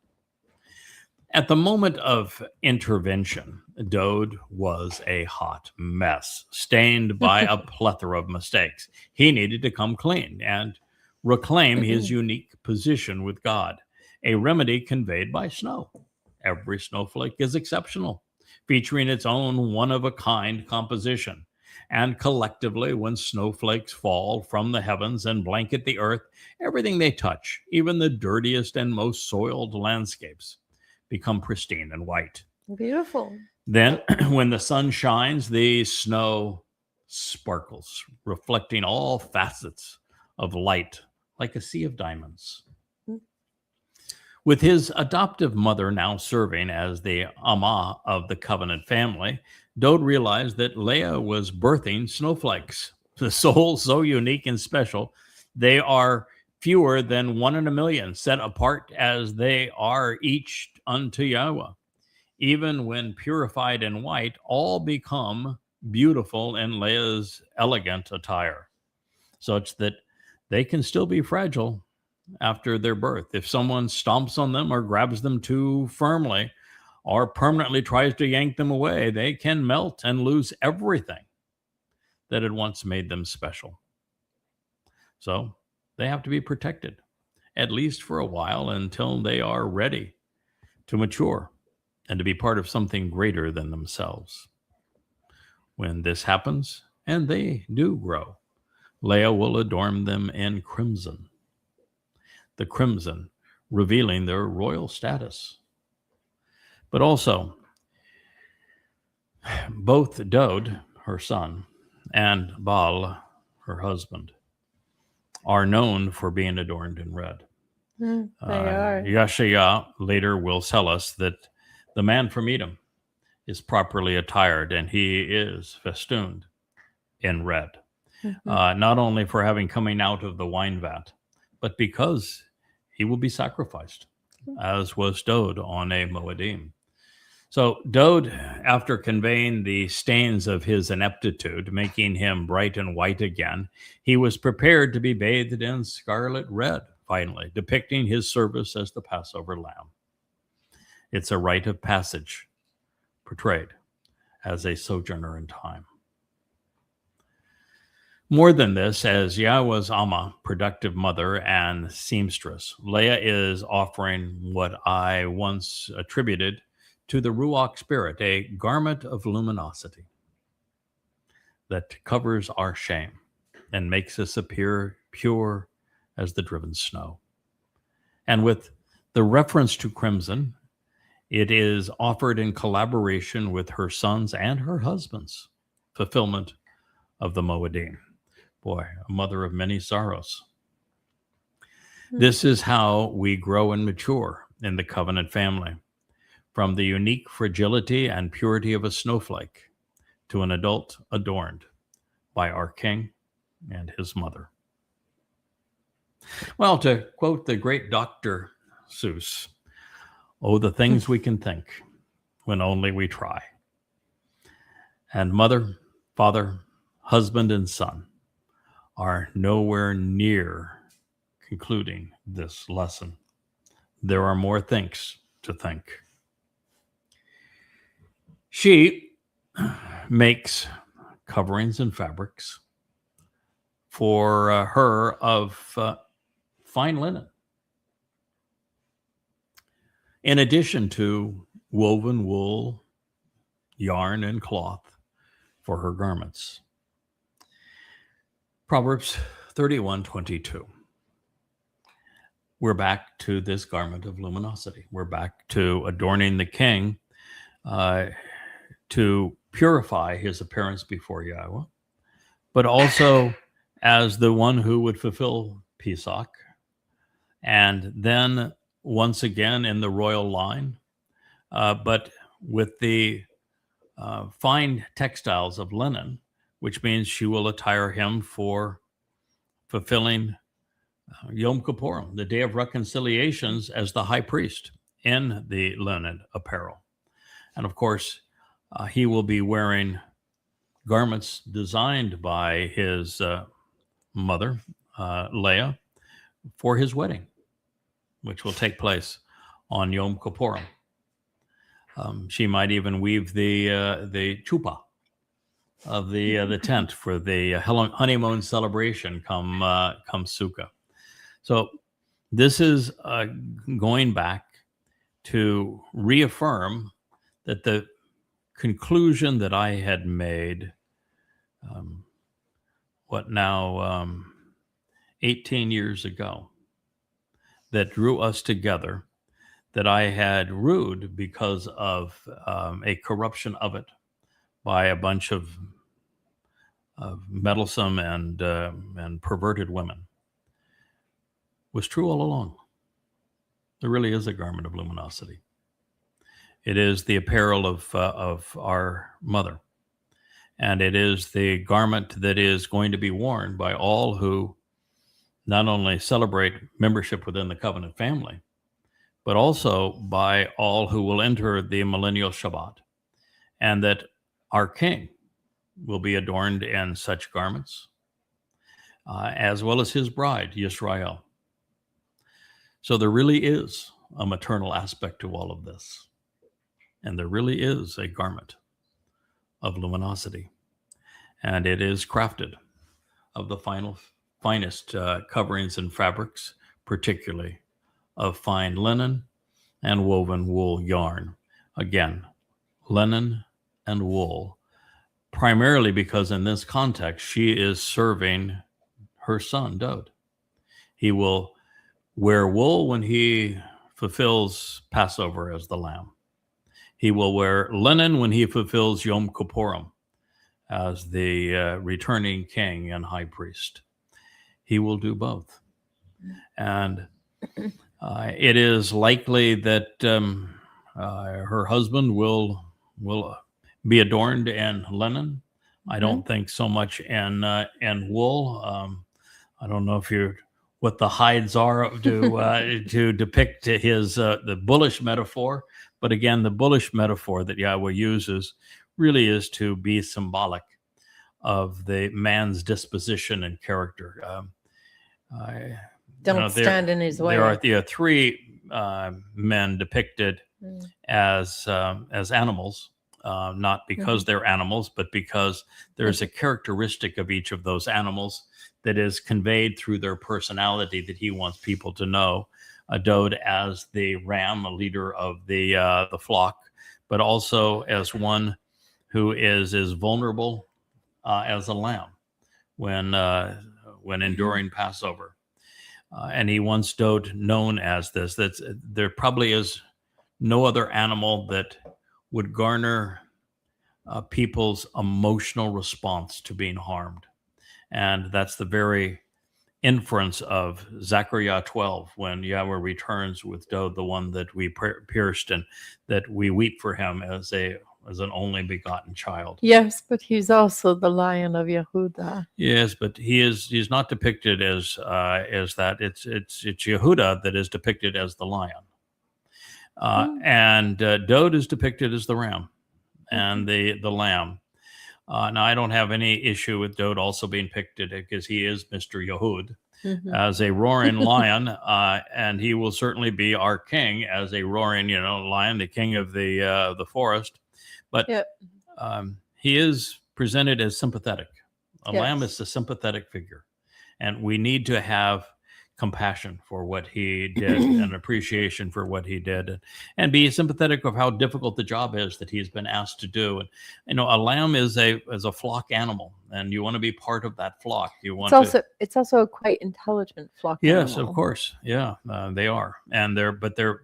[SPEAKER 1] At the moment of intervention, Dowd was a hot mess, stained by a plethora of mistakes. He needed to come clean and reclaim his unique position with God. a remedy conveyed by snow. Every snowflake is exceptional, featuring its own one-of-a-kind composition. And collectively, when snowflakes fall from the heavens and blanket the earth, everything they touch, even the dirtiest and most soiled landscapes, become pristine and white.
[SPEAKER 2] Beautiful.
[SPEAKER 1] Then, when the sun shines, the snow sparkles, reflecting all facets of light like a sea of diamonds. With his adoptive mother now serving as the Amah of the covenant family, Dowd realized that Leah was birthing snowflakes, the souls so unique and special, they are fewer than 1 in a million, set apart as they are each unto Yahowah. Even when purified in white, all become beautiful in Leah's elegant attire, such that they can still be fragile after their birth. If someone stomps on them or grabs them too firmly or permanently tries to yank them away, they can melt and lose everything that had once made them special. So they have to be protected, at least for a while, until they are ready to mature and to be part of something greater than themselves. When this happens, and they do grow, Leah will adorn them in crimson, the crimson revealing their royal status. But also, both Dowd, her son, and Baal, her husband, are known for being adorned in red.
[SPEAKER 2] They are.
[SPEAKER 1] Yahowah later will tell us that the man from Edom is properly attired, and he is festooned in red, not only for having coming out of the wine vat, but because he will be sacrificed, as was Dowd on a Moedim. So Dowd, after conveying the stains of his ineptitude, making him bright and white again, he was prepared to be bathed in scarlet red, finally, depicting his service as the Passover lamb. It's a rite of passage, portrayed as a sojourner in time. More than this, as Yahowah's Amah, productive mother and seamstress, Leah is offering what I once attributed to the Ruwth spirit, a garment of luminosity that covers our shame and makes us appear pure as the driven snow. And with the reference to crimson, it is offered in collaboration with her sons and her husband's fulfillment of the Moedim. Boy, a mother of many sorrows. This is how we grow and mature in the covenant family, from the unique fragility and purity of a snowflake to an adult adorned by our king and his mother. Well, to quote the great Dr. Seuss, oh, the things we can think when only we try. And mother, father, husband, and son are nowhere near concluding this lesson. There are more things to think. She makes coverings and fabrics for her of fine linen, in addition to woven wool, yarn, and cloth for her garments. Proverbs 31:22. We're back to this garment of luminosity. We're back to adorning the king to purify his appearance before Yahowah, but also as the one who would fulfill Pesach, and then once again in the royal line, but with the fine textiles of linen, which means she will attire him for fulfilling Yom Kipurym, the Day of Reconciliations, as the high priest in the linen apparel. And of course, he will be wearing garments designed by his mother, Leah, for his wedding, which will take place on Yom Kipurym. She might even weave the chuppah of the tent for the honeymoon celebration come Sukkah. So this is going back to reaffirm that the conclusion that I had made, 18 years ago, that drew us together, that I had rued because of a corruption of it by a bunch of meddlesome and perverted women, was true all along. There really is a garment of luminosity. It is the apparel of our mother. And it is the garment that is going to be worn by all who not only celebrate membership within the covenant family, but also by all who will enter the millennial Shabbat. And that our King will be adorned in such garments, as well as his bride, Yisrael. So there really is a maternal aspect to all of this. And there really is a garment of luminosity. And it is crafted of the finest coverings and fabrics, particularly of fine linen and woven wool yarn. Again, linen and wool, primarily because in this context, she is serving her son, Dowd. He will wear wool when he fulfills Passover as the lamb. He will wear linen when he fulfills Yom Kipurym as the returning king and high priest. He will do both. And it is likely that her husband will be adorned in linen. I don't think so much in wool. I don't know if what the hides are to depict his the bullish metaphor. But again, the bullish metaphor that Yahowah uses really is to be symbolic of the man's disposition and character.
[SPEAKER 2] Don't stand in his way.
[SPEAKER 1] There are three men depicted as animals, not because they're animals, but because there's a characteristic of each of those animals that is conveyed through their personality that he wants people to know. Dowd as the ram, a leader of the flock, but also as one who is as vulnerable as a lamb when enduring Passover. And he wants Dowd known as this. There probably is no other animal that would garner people's emotional response to being harmed. And that's the very inference of Zechariah 12, when Yahowah returns with Dowd, the one that we pierced, and that we weep for him as an only begotten child.
[SPEAKER 2] Yes, but he's also the Lion of Yehudah.
[SPEAKER 1] Yes, but he's not depicted as that. It's Yehudah that is depicted as the lion, and Dowd is depicted as the ram and the lamb. Now, I don't have any issue with Dowd also being depicted because he is Mr. Yehud as a roaring lion, and he will certainly be our king as a roaring, lion, the king of the forest. But he is presented as sympathetic. A lamb is a sympathetic figure, and we need to have compassion for what he did and appreciation for what he did, and be sympathetic of how difficult the job is that he's been asked to do. And a lamb is a flock animal, and you want to be part of that flock.
[SPEAKER 2] It's also a quite intelligent flock animal.
[SPEAKER 1] Yes, of course. Yeah, they are, and they're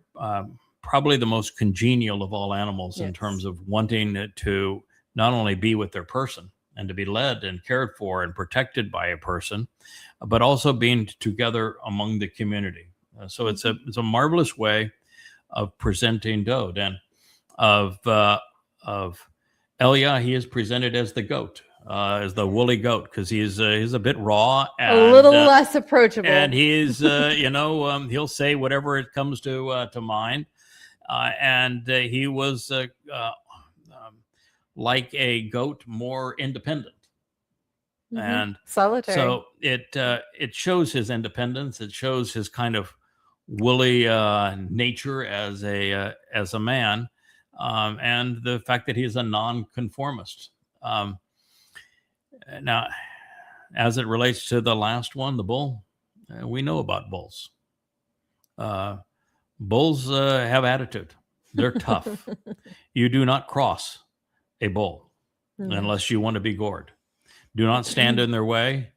[SPEAKER 1] probably the most congenial of all animals in terms of wanting to not only be with their person and to be led and cared for and protected by a person, but also being together among the community. So it's a marvelous way of presenting Dowd. And of Leah, he is presented as the goat, as the woolly goat, because he's a bit raw, and
[SPEAKER 2] a little less approachable.
[SPEAKER 1] And he's he'll say whatever it comes to mind, and he was like a goat, more independent. And
[SPEAKER 2] solitary.
[SPEAKER 1] So it shows his independence. It shows his kind of woolly nature as a man, and the fact that he's a nonconformist. Now, as it relates to the last one, the bull, we know about bulls. Bulls have attitude. They're tough. You do not cross a bull unless you want to be gored. Do not stand in their way.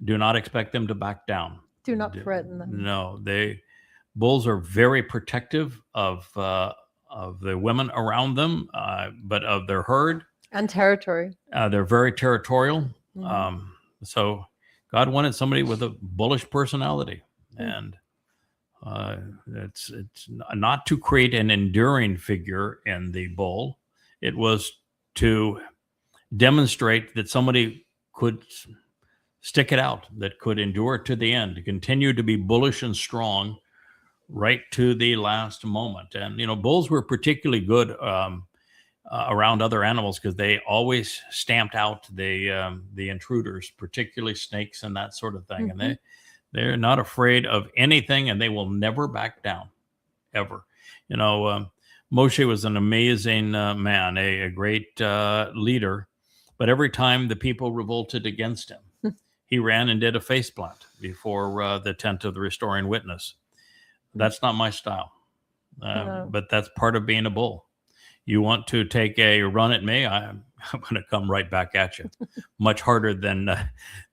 [SPEAKER 1] Do not expect them to back down.
[SPEAKER 2] Do not threaten them.
[SPEAKER 1] No, bulls are very protective of the women around them, but of their herd
[SPEAKER 2] and territory.
[SPEAKER 1] They're very territorial. So God wanted somebody with a bullish personality, and it's not to create an enduring figure in the bull. It was to demonstrate that somebody could stick it out, that could endure to the end, continue to be bullish and strong right to the last moment. And, bulls were particularly good around other animals because they always stamped out the intruders, particularly snakes and that sort of thing. And they're not afraid of anything, and they will never back down, ever. Moshe was an amazing man, a great leader, but every time the people revolted against him, he ran and did a face plant before the tent of the restoring witness. That's not my style, but that's part of being a bull. You want to take a run at me, I'm going to come right back at you, much harder than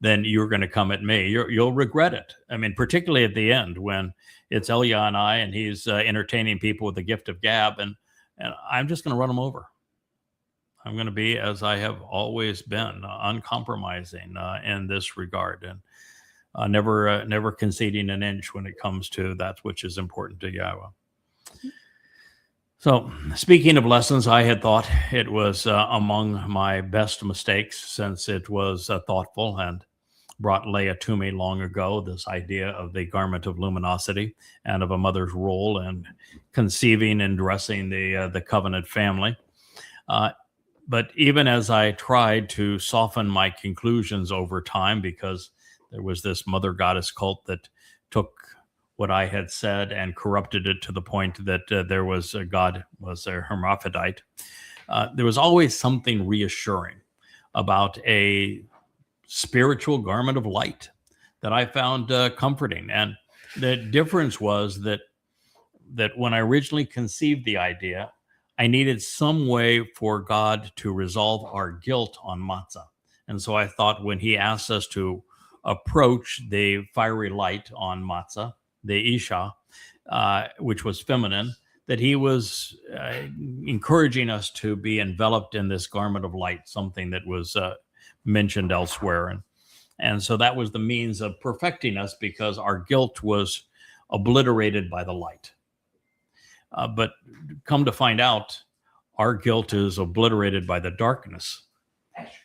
[SPEAKER 1] you're going to come at me. You'll regret it. I mean, particularly at the end when it's Elia and I, and he's entertaining people with the gift of gab, and I'm just going to run him over. I'm going to be as I have always been, uncompromising in this regard, and never conceding an inch when it comes to that which is important to Yahowah. So, speaking of lessons, I had thought it was among my best mistakes, since it was thoughtful and brought Leah to me long ago, this idea of the garment of luminosity and of a mother's role in conceiving and dressing the covenant family. But even as I tried to soften my conclusions over time, because there was this mother goddess cult that took what I had said and corrupted it to the point that there was God was a hermaphrodite, there was always something reassuring about a spiritual garment of light that I found comforting. And the difference was that when I originally conceived the idea, I needed some way for God to resolve our guilt on Matsah. And so I thought, when he asked us to approach the fiery light on Matsah, the Isha, which was feminine, that he was encouraging us to be enveloped in this garment of light, something that was mentioned elsewhere. And so that was the means of perfecting us, because our guilt was obliterated by the light. But come to find out, our guilt is obliterated by the darkness.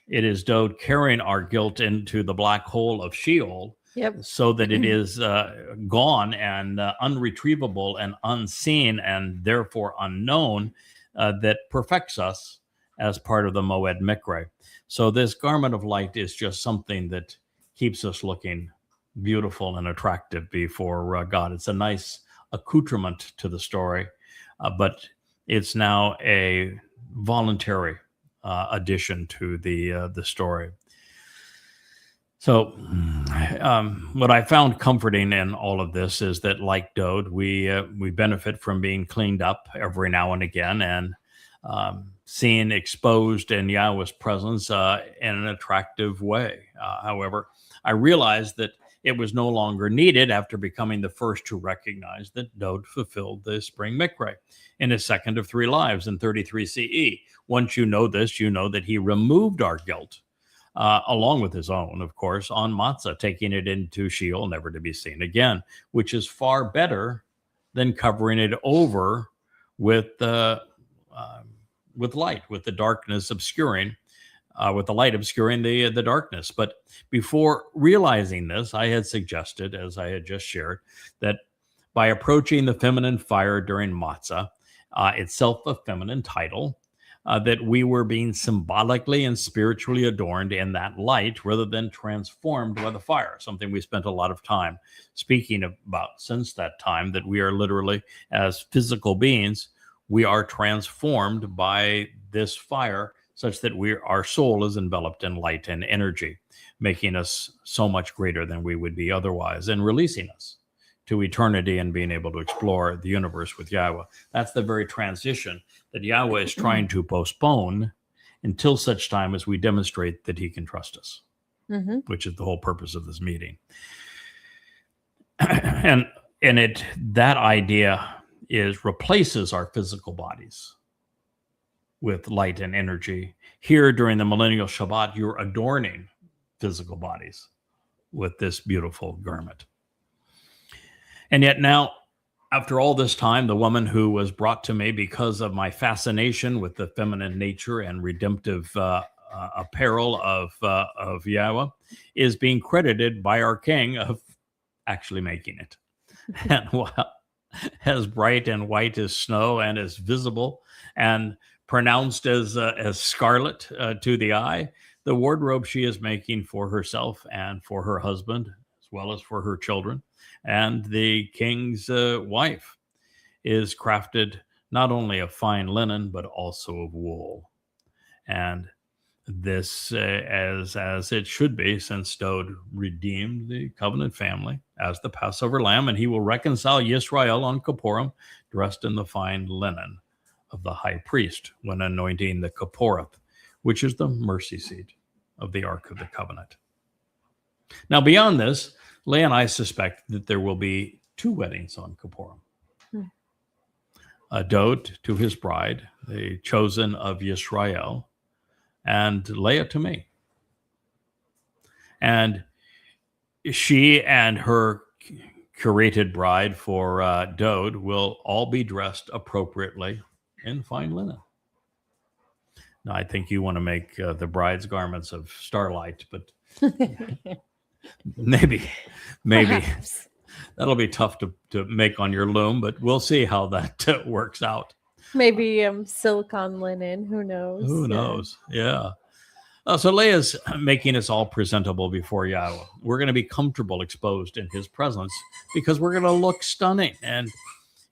[SPEAKER 1] It is Dowd carrying our guilt into the black hole of Sheol, so that it is gone and unretrievable and unseen, and therefore unknown, that perfects us as part of the Moed Mikre. So this garment of light is just something that keeps us looking beautiful and attractive before God. It's a nice accoutrement to the story, but it's now a voluntary addition to the story. So what I found comforting in all of this is that, like Dowd, we benefit from being cleaned up every now and again, and seen exposed in Yahowah's presence in an attractive way. However, I realized that it was no longer needed after becoming the first to recognize that Dowd fulfilled the spring mikre in his second of 3 lives in 33 CE. Once you know this, you know that he removed our guilt, along with his own, of course, on Matsah, taking it into Sheol, never to be seen again, which is far better than covering it over with light, with the darkness obscuring, with the light obscuring the darkness. But before realizing this, I had suggested, as I had just shared, that by approaching the feminine fire during Matsah, itself a feminine title, that we were being symbolically and spiritually adorned in that light rather than transformed by the fire, something we spent a lot of time speaking about since that time, that we are literally, as physical beings, we are transformed by this fire, such that our soul is enveloped in light and energy, making us so much greater than we would be otherwise, and releasing us to eternity and being able to explore the universe with Yahowah. That's the very transition that Yahowah is trying to postpone until such time as we demonstrate that he can trust us, which is the whole purpose of this meeting. and that idea replaces our physical bodies with light and energy. Here during the millennial Shabbat, you're adorning physical bodies with this beautiful garment. And yet now, after all this time, the woman who was brought to me because of my fascination with the feminine nature and redemptive apparel of Yahowah is being credited by our king of actually making it. And while as bright and white as snow and as visible and pronounced as scarlet to the eye, the wardrobe she is making for herself and for her husband, as well as for her children, and the king's wife, is crafted not only of fine linen, but also of wool. And this, as it should be, since Dowd redeemed the covenant family as the Passover lamb, and he will reconcile Yisrael on Kipurym, dressed in the fine linen of the high priest when anointing the Kipurym, which is the mercy seat of the Ark of the Covenant. Now, beyond this, Leah and I suspect that there will be 2 weddings on Kipurym. Dowd to his bride, the chosen of Yisrael, and Leah to me. And she and her curated bride for Dowd will all be dressed appropriately in fine linen. Now, I think you want to make the bride's garments of starlight, but maybe
[SPEAKER 2] Perhaps.
[SPEAKER 1] that'll be tough to make on your loom, but we'll see how that works out.
[SPEAKER 2] Maybe silicone linen. Who knows?
[SPEAKER 1] Who knows? Yeah. So Leah's making us all presentable before Yahowah. We're going to be comfortable exposed in his presence because we're going to look stunning. And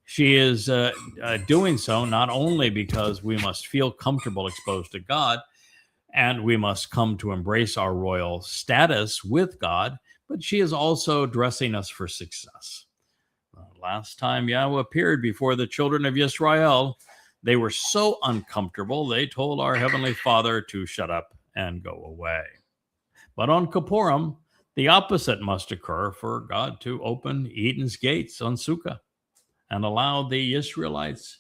[SPEAKER 1] she is doing so not only because we must feel comfortable exposed to God, and we must come to embrace our royal status with God, but she is also dressing us for success. Last time Yahowah appeared before the children of Yisrael, they were so uncomfortable, they told our Heavenly Father to shut up and go away. But on Kipurym, the opposite must occur for God to open Eden's gates on Sukkah and allow the Israelites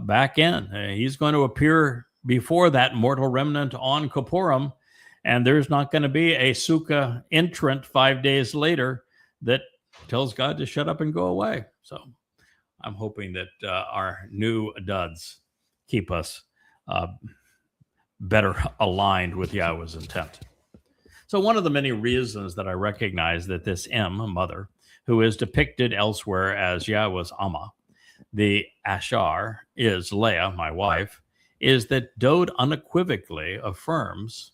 [SPEAKER 1] back in. He's going to appear before that mortal remnant on Kipurym, and there's not going to be a Sukkah entrant 5 days later that tells God to shut up and go away. So I'm hoping that our new duds keep us better aligned with Yahowah's intent. So one of the many reasons that I recognize that this mother, who is depicted elsewhere as Yahowah's Amah, the Ashar is Leah, my wife, is that Dowd unequivocally affirms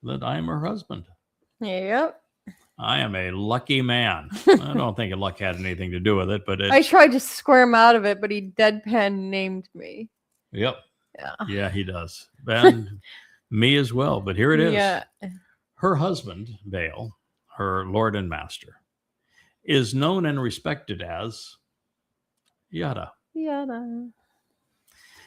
[SPEAKER 1] that I am her husband.
[SPEAKER 2] Yep.
[SPEAKER 1] I am a lucky man. I don't think luck had anything to do with it, but
[SPEAKER 2] I tried to squirm out of it, but he deadpan named me.
[SPEAKER 1] Yep.
[SPEAKER 2] Yeah,
[SPEAKER 1] he does. And me as well. But here it is.
[SPEAKER 2] Yeah.
[SPEAKER 1] Her husband, Baal, her Lord and Master, is known and respected as Yada.
[SPEAKER 2] Yada.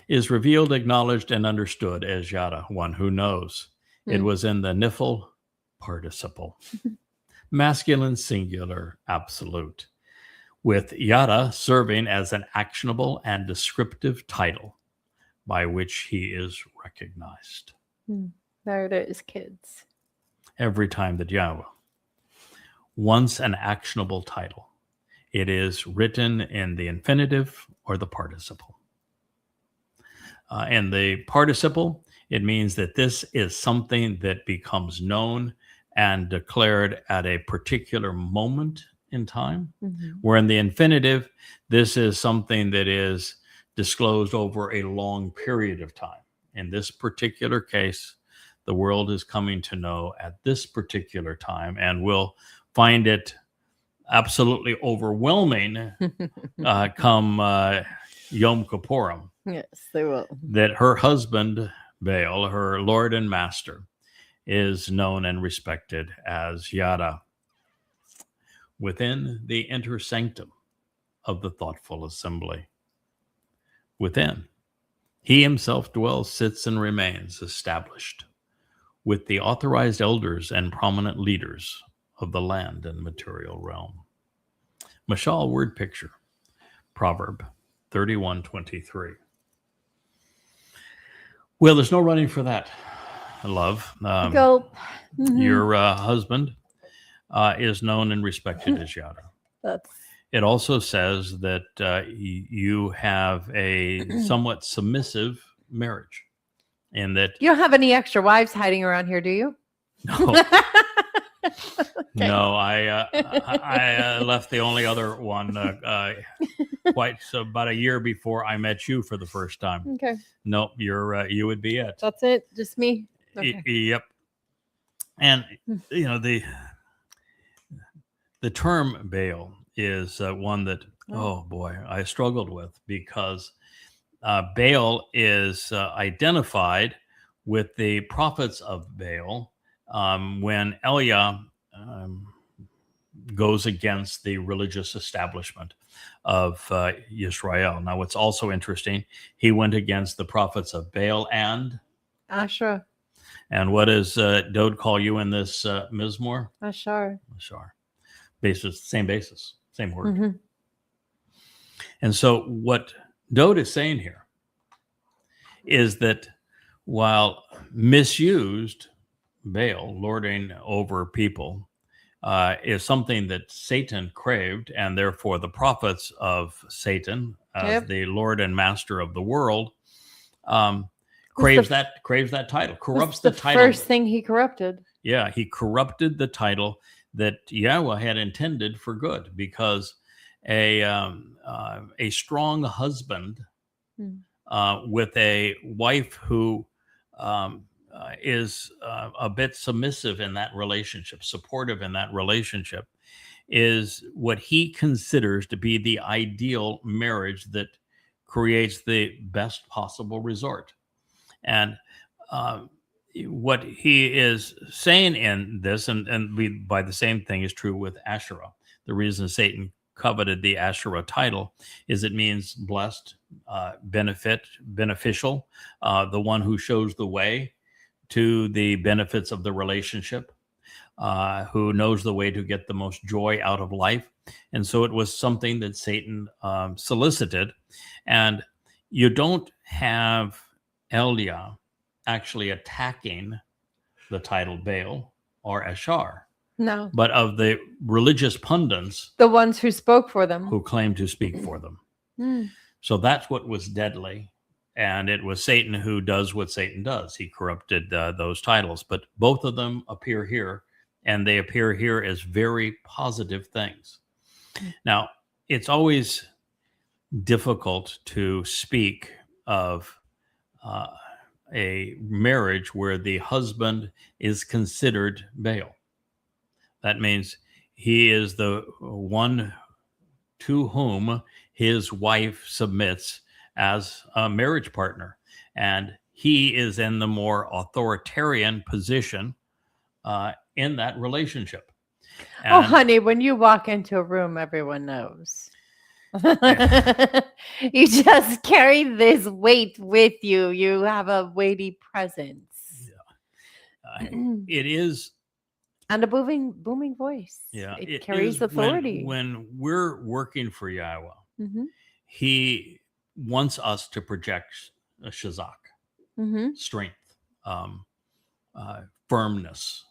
[SPEAKER 1] Is revealed, acknowledged, and understood as Yada, one who knows. It was in the Nifl participle, masculine singular absolute, with Yada serving as an actionable and descriptive title by which he is recognized.
[SPEAKER 2] There it is, kids.
[SPEAKER 1] Every time that Yahowah wants an actionable title, it is written in the infinitive or the participle. In the participle, it means that this is something that becomes known and declared at a particular moment in time, where in the infinitive, this is something that is disclosed over a long period of time. In this particular case, the world is coming to know at this particular time, and will find it absolutely overwhelming come Yom Kipurym.
[SPEAKER 2] Yes, they will.
[SPEAKER 1] That her husband, Baal, her Lord and Master, is known and respected as Yada, within the inner sanctum of the thoughtful assembly. Within, he himself dwells, sits, and remains established with the authorized elders and prominent leaders of the land and material realm. Mashal word picture, Proverb 31:23. Well, there's no running for that, love.
[SPEAKER 2] Go.
[SPEAKER 1] Your husband is known and respected as Yahowah.
[SPEAKER 2] That's
[SPEAKER 1] It also says that you have a somewhat submissive marriage, and that
[SPEAKER 2] you don't have any extra wives hiding around here, do you?
[SPEAKER 1] no, no, I left the only other one about a year before I met you for the first time.
[SPEAKER 2] Okay,
[SPEAKER 1] No, you would be it.
[SPEAKER 2] that's it. Just me. Okay.
[SPEAKER 1] Yep. And you know the term Baal is one that oh boy I struggled with, because Baal is identified with the prophets of Baal when Leah goes against the religious establishment of Israel. Now, what's also interesting, he went against the prophets of Baal and
[SPEAKER 2] Asherah.
[SPEAKER 1] And what does Dowd call you in this Mizmor?
[SPEAKER 2] Ashar.
[SPEAKER 1] Ashar. Same basis, same word.
[SPEAKER 2] Mm-hmm.
[SPEAKER 1] And so what Dowd is saying here is that while misused, Baal, lording over people, is something that Satan craved, and therefore the prophets of Satan, as the Lord and Master of the world, craves that title, corrupts the title.
[SPEAKER 2] First thing he corrupted.
[SPEAKER 1] Yeah, he corrupted the title that Yahowah had intended for good, because a strong husband with a wife who is a bit submissive in that relationship, supportive in that relationship, is what he considers to be the ideal marriage that creates the best possible resort. And what he is saying in this, and by the same thing is true with Asherah. The reason Satan coveted the Asherah title is it means blessed, beneficial, the one who shows the way to the benefits of the relationship, who knows the way to get the most joy out of life. And so it was something that Satan solicited. And you don't have Leah actually attacking the title Baal or Ashar.
[SPEAKER 2] No.
[SPEAKER 1] But of the religious pundits,
[SPEAKER 2] the ones who spoke for them,
[SPEAKER 1] who claimed to speak for them. So that's what was deadly. And it was Satan who does what Satan does. He corrupted those titles. But both of them appear here, and they appear here as very positive things. Now, it's always difficult to speak of a marriage where the husband is considered Baal. That means he is the one to whom his wife submits as a marriage partner. And he is in the more authoritarian position in that relationship. And
[SPEAKER 2] honey, when you walk into a room, everyone knows. You just carry this weight with you. You have a weighty presence.
[SPEAKER 1] Yeah. It is.
[SPEAKER 2] And a booming voice.
[SPEAKER 1] Yeah.
[SPEAKER 2] It carries authority.
[SPEAKER 1] When we're working for Yahowah, he wants us to project a shazak, strength, firmness,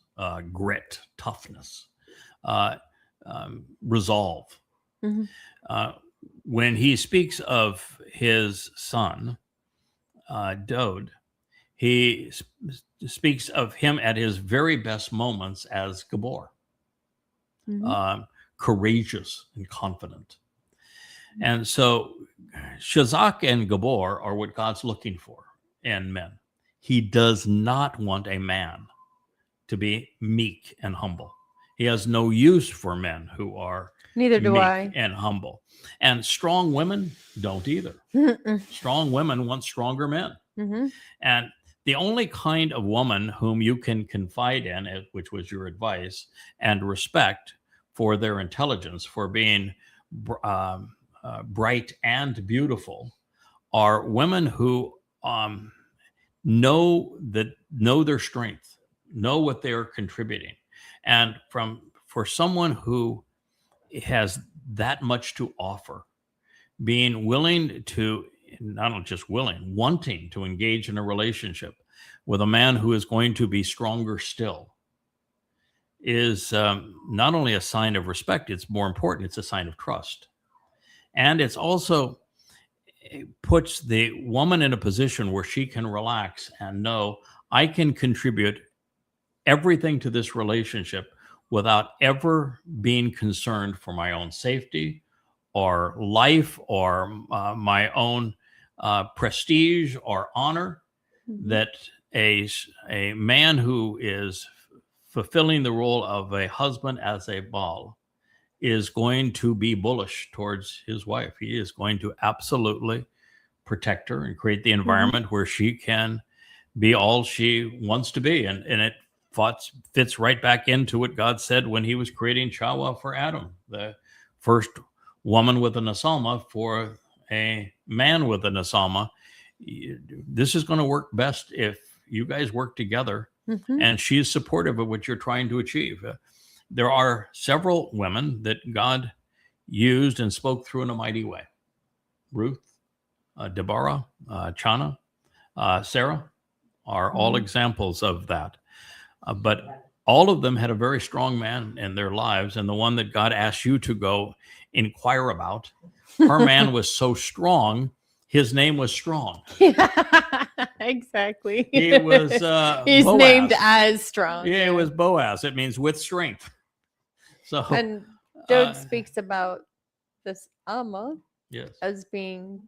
[SPEAKER 1] grit, toughness, resolve. When he speaks of his son, Dowd, he speaks of him at his very best moments as Gabor, courageous and confident. And so Shazak and Gabor are what God's looking for in men. He does not want a man to be meek and humble. He has no use for men who are
[SPEAKER 2] neither do
[SPEAKER 1] meek
[SPEAKER 2] I.
[SPEAKER 1] And humble. And strong women don't either. Strong women want stronger men. And the only kind of woman whom you can confide in, which was your advice, and respect for their intelligence, for being bright and beautiful, are women who know their strength, know what they are contributing. And for someone who has that much to offer, being willing to, not just willing, wanting to engage in a relationship with a man who is going to be stronger still, is not only a sign of respect, it's more important, it's a sign of trust. And it's also, it puts the woman in a position where she can relax and know, I can contribute everything to this relationship without ever being concerned for my own safety or life or my own prestige or honor. That a man who is fulfilling the role of a husband as a Baal is going to be bullish towards his wife. He is going to absolutely protect her and create the environment where she can be all she wants to be. And it fits right back into what God said when he was creating Chawah for Adam, the first woman with an asalma for a man with an asalma. This is going to work best if you guys work together. And she's supportive of what you're trying to achieve. There are several women that God used and spoke through in a mighty way. Ruth, Deborah, Chana, Sarah are all examples of that. But all of them had a very strong man in their lives. And the one that God asked you to go inquire about, her man was so strong, his name was Strong.
[SPEAKER 2] Exactly.
[SPEAKER 1] He was
[SPEAKER 2] he's
[SPEAKER 1] Boaz.
[SPEAKER 2] named as Strong.
[SPEAKER 1] Yeah, it was Boaz. It means with strength. So
[SPEAKER 2] And Dowd speaks about this Amah
[SPEAKER 1] yes.
[SPEAKER 2] as being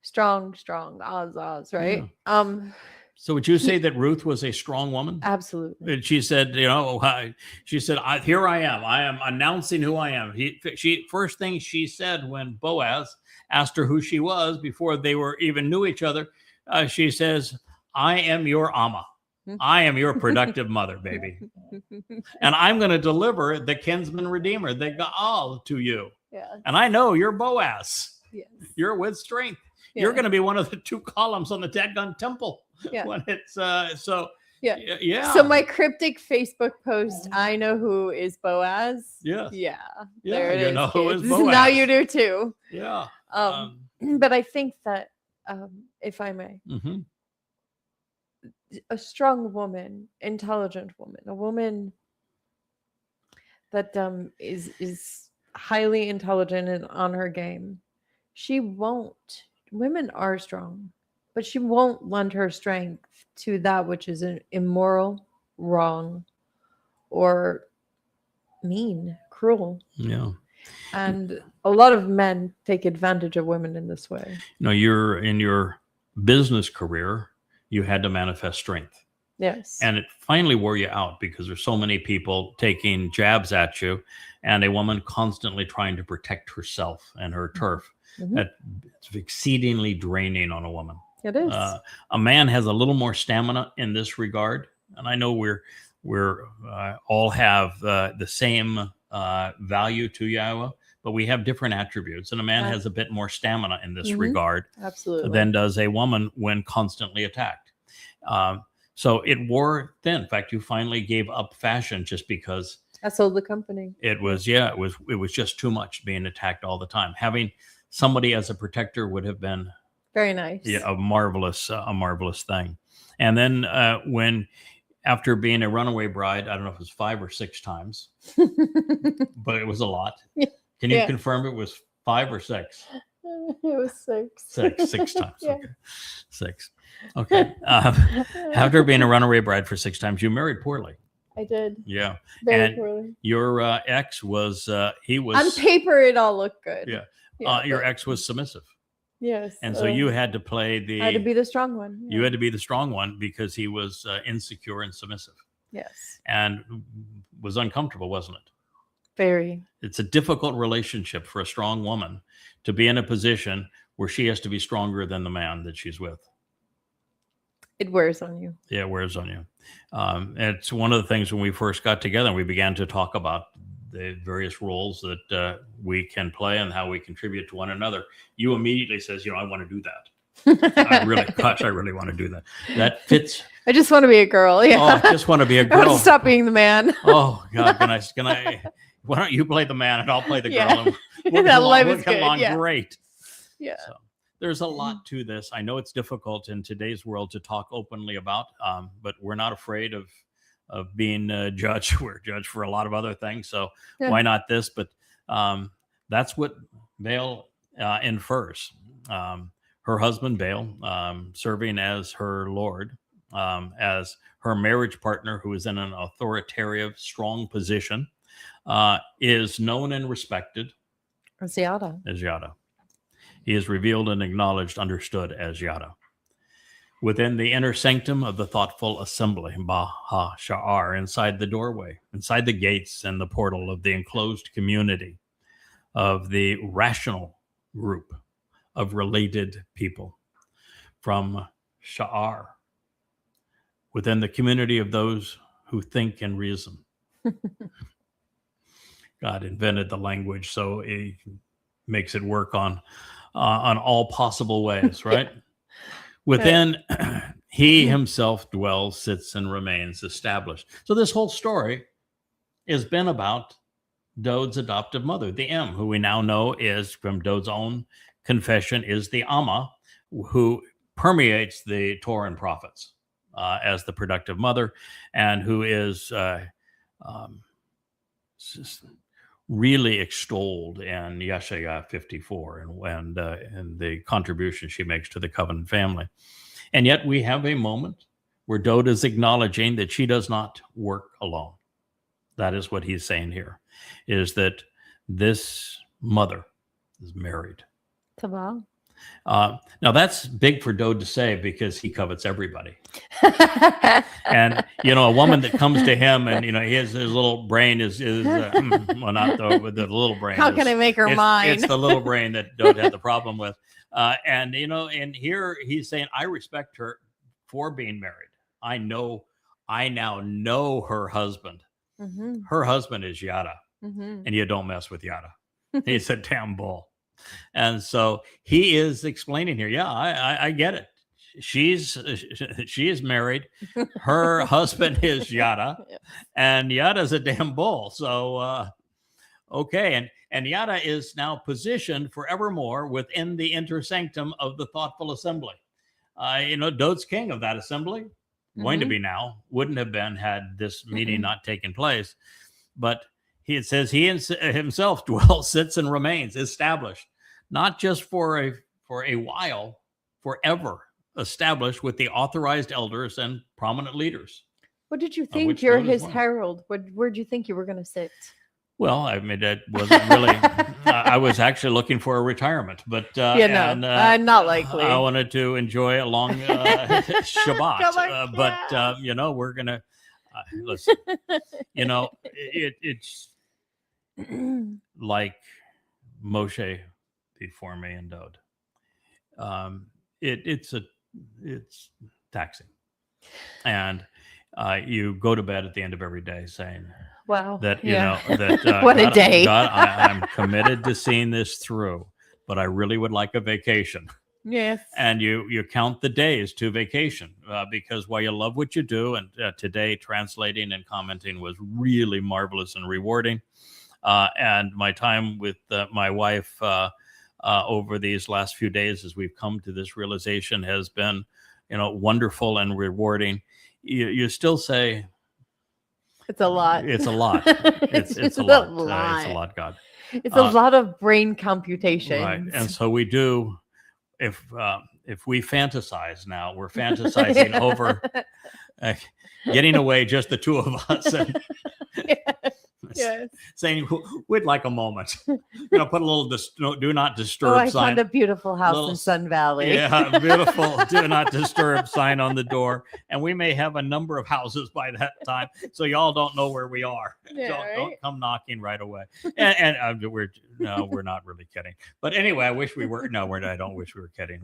[SPEAKER 2] strong, Oz, right?
[SPEAKER 1] Yeah. So would you say that Ruth was a strong woman?
[SPEAKER 2] Absolutely.
[SPEAKER 1] And she said, here I am. I am announcing who I am. First thing she said when Boaz asked her who she was before they were even knew each other, she says, I am your Amah. I am your productive mother, baby. And I'm going to deliver the kinsman redeemer, the Gaal, to you.
[SPEAKER 2] Yeah.
[SPEAKER 1] And I know you're Boaz.
[SPEAKER 2] Yes.
[SPEAKER 1] You're with strength.
[SPEAKER 2] Yeah.
[SPEAKER 1] You're going to be one of the two columns on the Deadpan temple.
[SPEAKER 2] Yeah.
[SPEAKER 1] When it's
[SPEAKER 2] Yeah.
[SPEAKER 1] yeah.
[SPEAKER 2] So my cryptic Facebook post, I know who is Boaz.
[SPEAKER 1] Yes.
[SPEAKER 2] Yeah.
[SPEAKER 1] Yeah,
[SPEAKER 2] There it
[SPEAKER 1] you
[SPEAKER 2] is.
[SPEAKER 1] know who is
[SPEAKER 2] kids.
[SPEAKER 1] Boaz.
[SPEAKER 2] Now you do too.
[SPEAKER 1] Yeah.
[SPEAKER 2] But I think that, if I may, a strong woman, intelligent woman, a woman that is highly intelligent and on her game, she won't. Women are strong, but she won't lend her strength to that which is immoral, wrong, or mean, cruel.
[SPEAKER 1] Yeah.
[SPEAKER 2] And a lot of men take advantage of women in this way.
[SPEAKER 1] You're in your business career, you had to manifest strength.
[SPEAKER 2] Yes.
[SPEAKER 1] And it finally wore you out because there's so many people taking jabs at you and a woman constantly trying to protect herself and her turf. It's exceedingly draining on a woman.
[SPEAKER 2] It is.
[SPEAKER 1] A man has a little more stamina in this regard. And I know we're all have the same value to Yahowah, but we have different attributes. And a man has a bit more stamina in this regard than does a woman when constantly attacked. So it wore thin. In fact, you finally gave up fashion just because
[SPEAKER 2] I sold the company.
[SPEAKER 1] It was just too much being attacked all the time. Having somebody as a protector would have been
[SPEAKER 2] very nice.
[SPEAKER 1] Yeah, a marvelous thing. And then when after being a runaway bride, I don't know if it was 5 or 6 times, but it was a lot. Can you confirm it was 5 or 6?
[SPEAKER 2] It was 6.
[SPEAKER 1] 6 times. Okay. 6. Okay. After being a runaway bride for 6 times, you married poorly.
[SPEAKER 2] I did.
[SPEAKER 1] Yeah.
[SPEAKER 2] Very poorly.
[SPEAKER 1] Your ex was, he was.
[SPEAKER 2] On paper, it all looked good.
[SPEAKER 1] Yeah. Your ex was submissive.
[SPEAKER 2] Yes.
[SPEAKER 1] And so you had to play
[SPEAKER 2] I had to be the strong one.
[SPEAKER 1] You had to be the strong one because he was insecure and submissive.
[SPEAKER 2] Yes.
[SPEAKER 1] And was uncomfortable, wasn't it?
[SPEAKER 2] Very.
[SPEAKER 1] It's a difficult relationship for a strong woman to be in a position where she has to be stronger than the man that she's with.
[SPEAKER 2] It wears on you.
[SPEAKER 1] Yeah, it wears on you. It's one of the things when we first got together and we began to talk about the various roles that we can play and how we contribute to one another, you immediately says, I want to do that. I really want to do that. That fits.
[SPEAKER 2] I just want to be a girl. Yeah.
[SPEAKER 1] Oh, I just want to be a
[SPEAKER 2] I want
[SPEAKER 1] girl.
[SPEAKER 2] to stop being the man.
[SPEAKER 1] Oh God, can I? Why don't you play the man and I'll play the girl? And we'll
[SPEAKER 2] That life
[SPEAKER 1] we'll
[SPEAKER 2] is
[SPEAKER 1] get
[SPEAKER 2] good.
[SPEAKER 1] along
[SPEAKER 2] Yeah.
[SPEAKER 1] great.
[SPEAKER 2] Yeah.
[SPEAKER 1] So there's a lot to this. I know it's difficult in today's world to talk openly about, but we're not afraid of being judged. We're judged for a lot of other things. So why not this? But that's what Baal infers. Her husband Baal, serving as her lord, as her marriage partner, who is in an authoritative, strong position, is known and respected
[SPEAKER 2] As Yada.
[SPEAKER 1] as Yada. He is revealed and acknowledged, understood as Yada. Within the inner sanctum of the thoughtful assembly, Sha'ar, inside the doorway, inside the gates and the portal of the enclosed community of the rational group of related people, from Sha'ar, within the community of those who think and reason. God invented the language, so he makes it work on all possible ways, right? Within, he himself dwells, sits, and remains established. So this whole story has been about Dowd's adoptive mother, the who we now know is, from Dowd's own confession, is the Amah, who permeates the Torah and prophets as the productive mother, and who is really extolled in Yeshaya 54 and the contribution she makes to the covenant family. And yet we have a moment where Dowd is acknowledging that she does not work alone. That is what he's saying here, is that this mother is married.
[SPEAKER 2] To Baal.
[SPEAKER 1] Now that's big for Dowd to say, because he covets everybody. And a woman that comes to him and his little brain is well, not with the little brain.
[SPEAKER 2] How can I make her mine?
[SPEAKER 1] It's the little brain that Dowd had the problem with. And here he's saying, I respect her for being married. I now know her husband.
[SPEAKER 2] Mm-hmm.
[SPEAKER 1] Her husband is Yada,
[SPEAKER 2] Mm-hmm.
[SPEAKER 1] and you don't mess with Yada. He's a damn bull. And so he is explaining here, I get it. She is married. Her husband is Yada, and Yada's a damn bull. So, okay. And Yada is now positioned forevermore within the inner sanctum of the thoughtful assembly. Dowd's king of that assembly, going to be now, wouldn't have been had this meeting not taken place. But it says he himself dwells, sits, and remains established, not just for a while, forever established with the authorized elders and prominent leaders.
[SPEAKER 2] What did you think? You're his herald. Where did you think you were going to sit?
[SPEAKER 1] Well, I mean, that wasn't really. I was actually looking for a retirement, but
[SPEAKER 2] not likely.
[SPEAKER 1] I wanted to enjoy a long Shabbat, but we're gonna listen. It's like Moshe before me and Dowd. It's taxing, and you go to bed at the end of every day saying,
[SPEAKER 2] wow,
[SPEAKER 1] that that
[SPEAKER 2] what a day.
[SPEAKER 1] God, I'm committed to seeing this through, but I really would like a vacation.
[SPEAKER 2] Yes.
[SPEAKER 1] And you count the days to vacation because while you love what you do, and today translating and commenting was really marvelous and rewarding, and my time with my wife over these last few days, as we've come to this realization, has been wonderful and rewarding. You still say,
[SPEAKER 2] it's a lot.
[SPEAKER 1] It's a lot. It's a lot. It's a lot, God.
[SPEAKER 2] It's a lot of brain computation.
[SPEAKER 1] Right. And so we do, if we fantasize now, we're fantasizing over getting away, just the two of us. And
[SPEAKER 2] yes.
[SPEAKER 1] Saying we'd like a moment. Put a little do not disturb
[SPEAKER 2] I
[SPEAKER 1] sign.
[SPEAKER 2] found a beautiful house in Sun Valley.
[SPEAKER 1] Yeah, beautiful do not disturb sign on the door. And we may have a number of houses by that time, so y'all don't know where we are.
[SPEAKER 2] Yeah,
[SPEAKER 1] Don't come knocking right away. And we're No, we're not really kidding. But anyway, I wish we were. No, I don't wish we were kidding.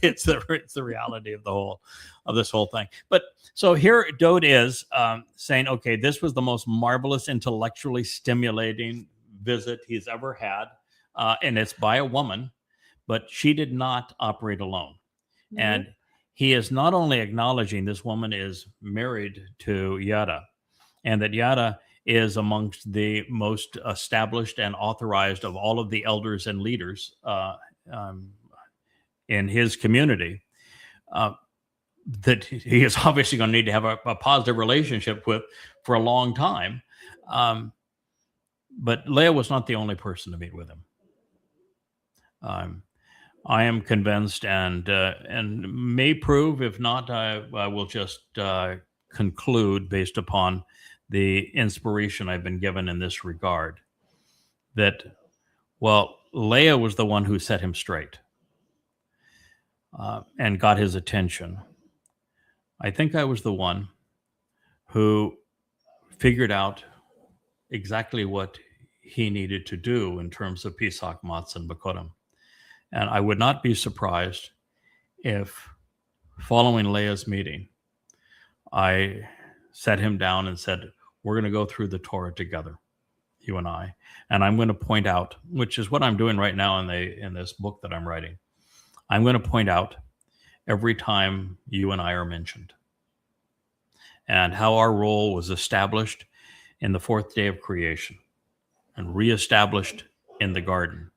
[SPEAKER 1] It's the reality of this whole thing. But so here Dowd is saying, okay, this was the most marvelous, intellectually stimulating visit he's ever had, and it's by a woman, but she did not operate alone.
[SPEAKER 2] Mhm.
[SPEAKER 1] And he is not only acknowledging this woman is married to Yada, and that Yada is amongst the most established and authorized of all of the elders and leaders in his community, that he is obviously going to need to have a positive relationship with for a long time. But Leah was not the only person to meet with him. I am convinced, and may prove, if not, I will just conclude based upon the inspiration I've been given in this regard, that, well, Leah was the one who set him straight and got his attention. I think I was the one who figured out exactly what he needed to do in terms of Pesach, Matsah, and Bikuwrym. And I would not be surprised if, following Leah's meeting, I sat him down and said, we're going to go through the Torah together, you and I. And I'm going to point out, which is what I'm doing right now in this book that I'm writing. I'm going to point out every time you and I are mentioned, and how our role was established in the fourth day of creation and reestablished in the garden,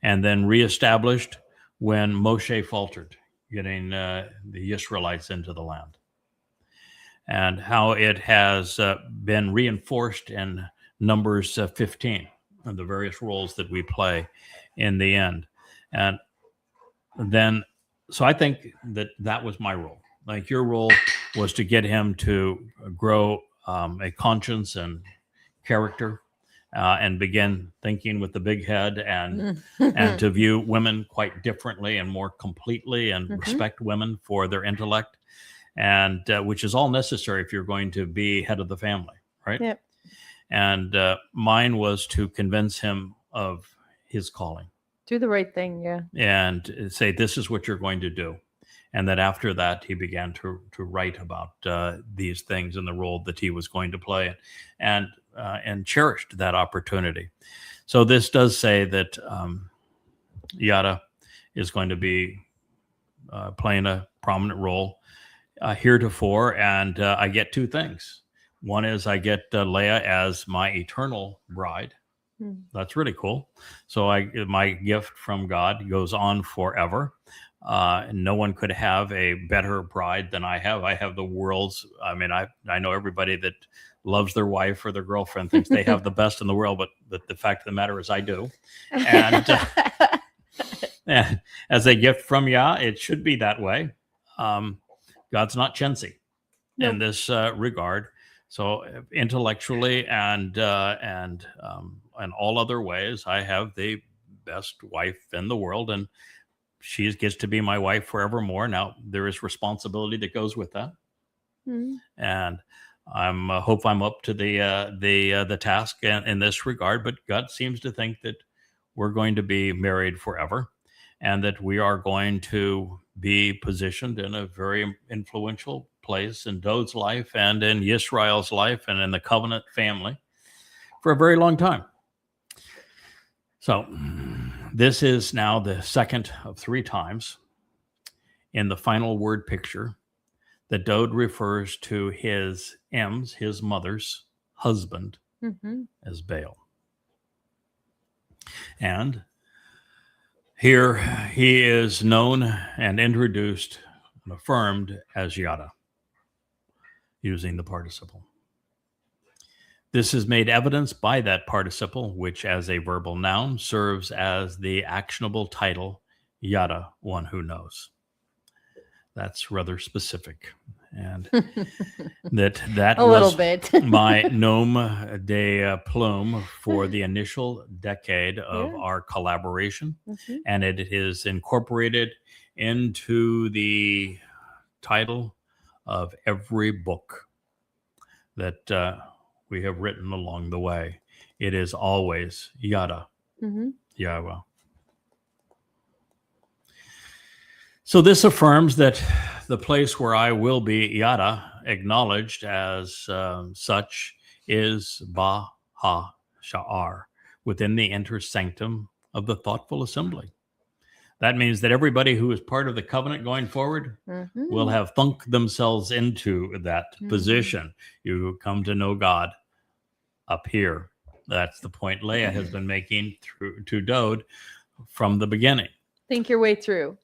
[SPEAKER 1] and then reestablished when Moshe faltered, getting the Israelites into the land, and how it has been reinforced in Numbers 15 and the various roles that we play in the end. And then, so I think that was my role. Like, your role was to get him to grow a conscience and character, and begin thinking with the big head, and to view women quite differently and more completely, and respect women for their intellect, and which is all necessary if you're going to be head of the family, right?
[SPEAKER 2] Yep.
[SPEAKER 1] And mine was to convince him of his calling.
[SPEAKER 2] Do the right thing, yeah.
[SPEAKER 1] And say, this is what you're going to do. And that after that, he began to write about these things and the role that he was going to play, and cherished that opportunity. So this does say that Yada is going to be playing a prominent role heretofore, and I get two things. One is I get Leah as my eternal bride. That's really cool. So my gift from God goes on forever. No one could have a better bride than I have. I have the world's, I mean, I know everybody that loves their wife or their girlfriend thinks they have the best in the world, but the fact of the matter is I do. And, and as a gift from Yah, it should be that way. God's not chintzy in this regard. So intellectually and all other ways, I have the best wife in the world, and she gets to be my wife forevermore. Now, there is responsibility that goes with that, and I'm hope I'm up to the task in this regard. But God seems to think that we're going to be married forever, and that we are going to be positioned in a very influential place in Dowd's life and in Yisrael's life and in the covenant family for a very long time. So this is now the second of three times in the final word picture that Dowd refers to his mother's husband, as Baal. And here he is known and introduced and affirmed as Yada, using the participle. This is made evidence by that participle, which as a verbal noun serves as the actionable title, Yada, one who knows. That's rather specific. And that
[SPEAKER 2] a
[SPEAKER 1] was
[SPEAKER 2] little bit.
[SPEAKER 1] my nom de plume for the initial decade of our collaboration. And it is incorporated into the title of every book that we have written along the way. It is always Yada, Yahowah. So this affirms that the place where I will be, Yada, acknowledged as such, is Sha'ar, within the inner sanctum of the thoughtful assembly. That means that everybody who is part of the covenant going forward will have thunk themselves into that position. You come to know God up here. That's the point Leah has been making through to Dowd from the beginning.
[SPEAKER 2] Think your way through.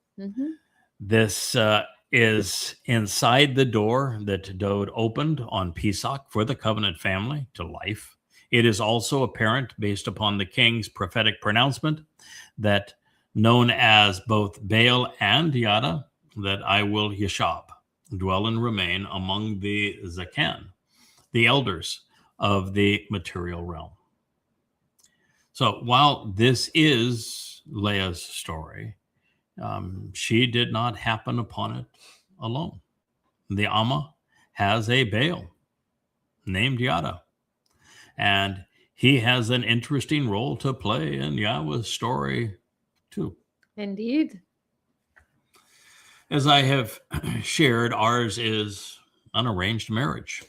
[SPEAKER 1] This is inside the door that Dowd opened on Pesach for the covenant family to life. It is also apparent, based upon the king's prophetic pronouncement, that known as both Baal and Yada, that I will yashab, dwell and remain among the zakan, the elders of the material realm. So while this is Leah's story, she did not happen upon it alone. The Amah has a Baal named Yada, and he has an interesting role to play in Yahweh's story too.
[SPEAKER 2] Indeed.
[SPEAKER 1] As I have shared, ours is an arranged marriage.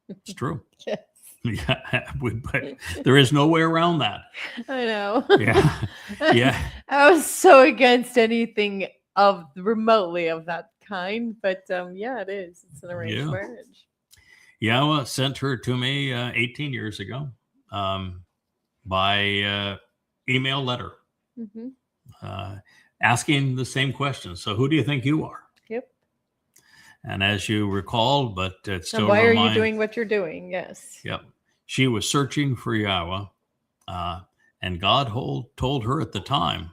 [SPEAKER 1] It's true.
[SPEAKER 2] Yes.
[SPEAKER 1] Yeah, but there is no way around that.
[SPEAKER 2] I know.
[SPEAKER 1] Yeah. Yeah.
[SPEAKER 2] I was so against anything of remotely of that kind, but yeah, it is. It's an arranged marriage.
[SPEAKER 1] Yahowah sent her to me 18 years ago by email letter, asking the same question. So who do you think you are?
[SPEAKER 2] Yep.
[SPEAKER 1] And as you recall, but it's still
[SPEAKER 2] why are you doing what you're doing? Yes.
[SPEAKER 1] Yep. She was searching for Yahowah, and God told her at the time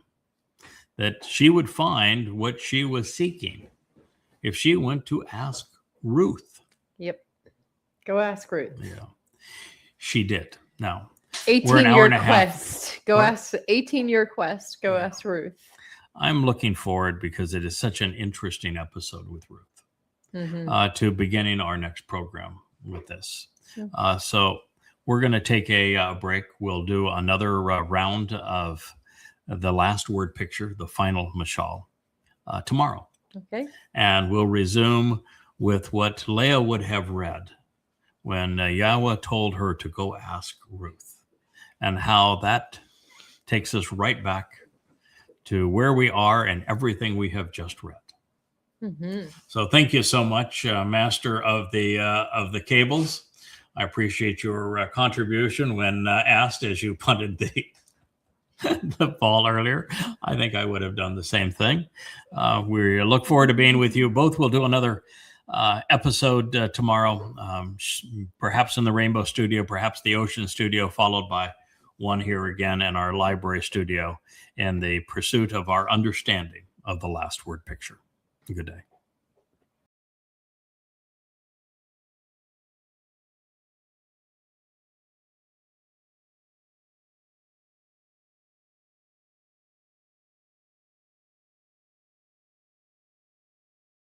[SPEAKER 1] that she would find what she was seeking if she went to ask Ruth.
[SPEAKER 2] Yep. Go ask Ruth.
[SPEAKER 1] Yeah. She did. Now,
[SPEAKER 2] 18-year quest. Go ask 18-year quest. Go ask Ruth.
[SPEAKER 1] I'm looking forward, because it is such an interesting episode with Ruth, to beginning our next program with this. So we're going to take a break. We'll do another round of the last word picture, the final Mashal, tomorrow.
[SPEAKER 2] Okay.
[SPEAKER 1] And we'll resume with what Leah would have read when Yahowah told her to go ask Ruth, and how that takes us right back to where we are and everything we have just read. So thank you so much, Master of the Cables. I appreciate your contribution when asked, as you punted the ball earlier. I think I would have done the same thing. We look forward to being with you. Both will do another episode tomorrow, perhaps in the Rainbow Studio, perhaps the Ocean Studio, followed by one here again in our library studio, in the pursuit of our understanding of the last word picture. Good day.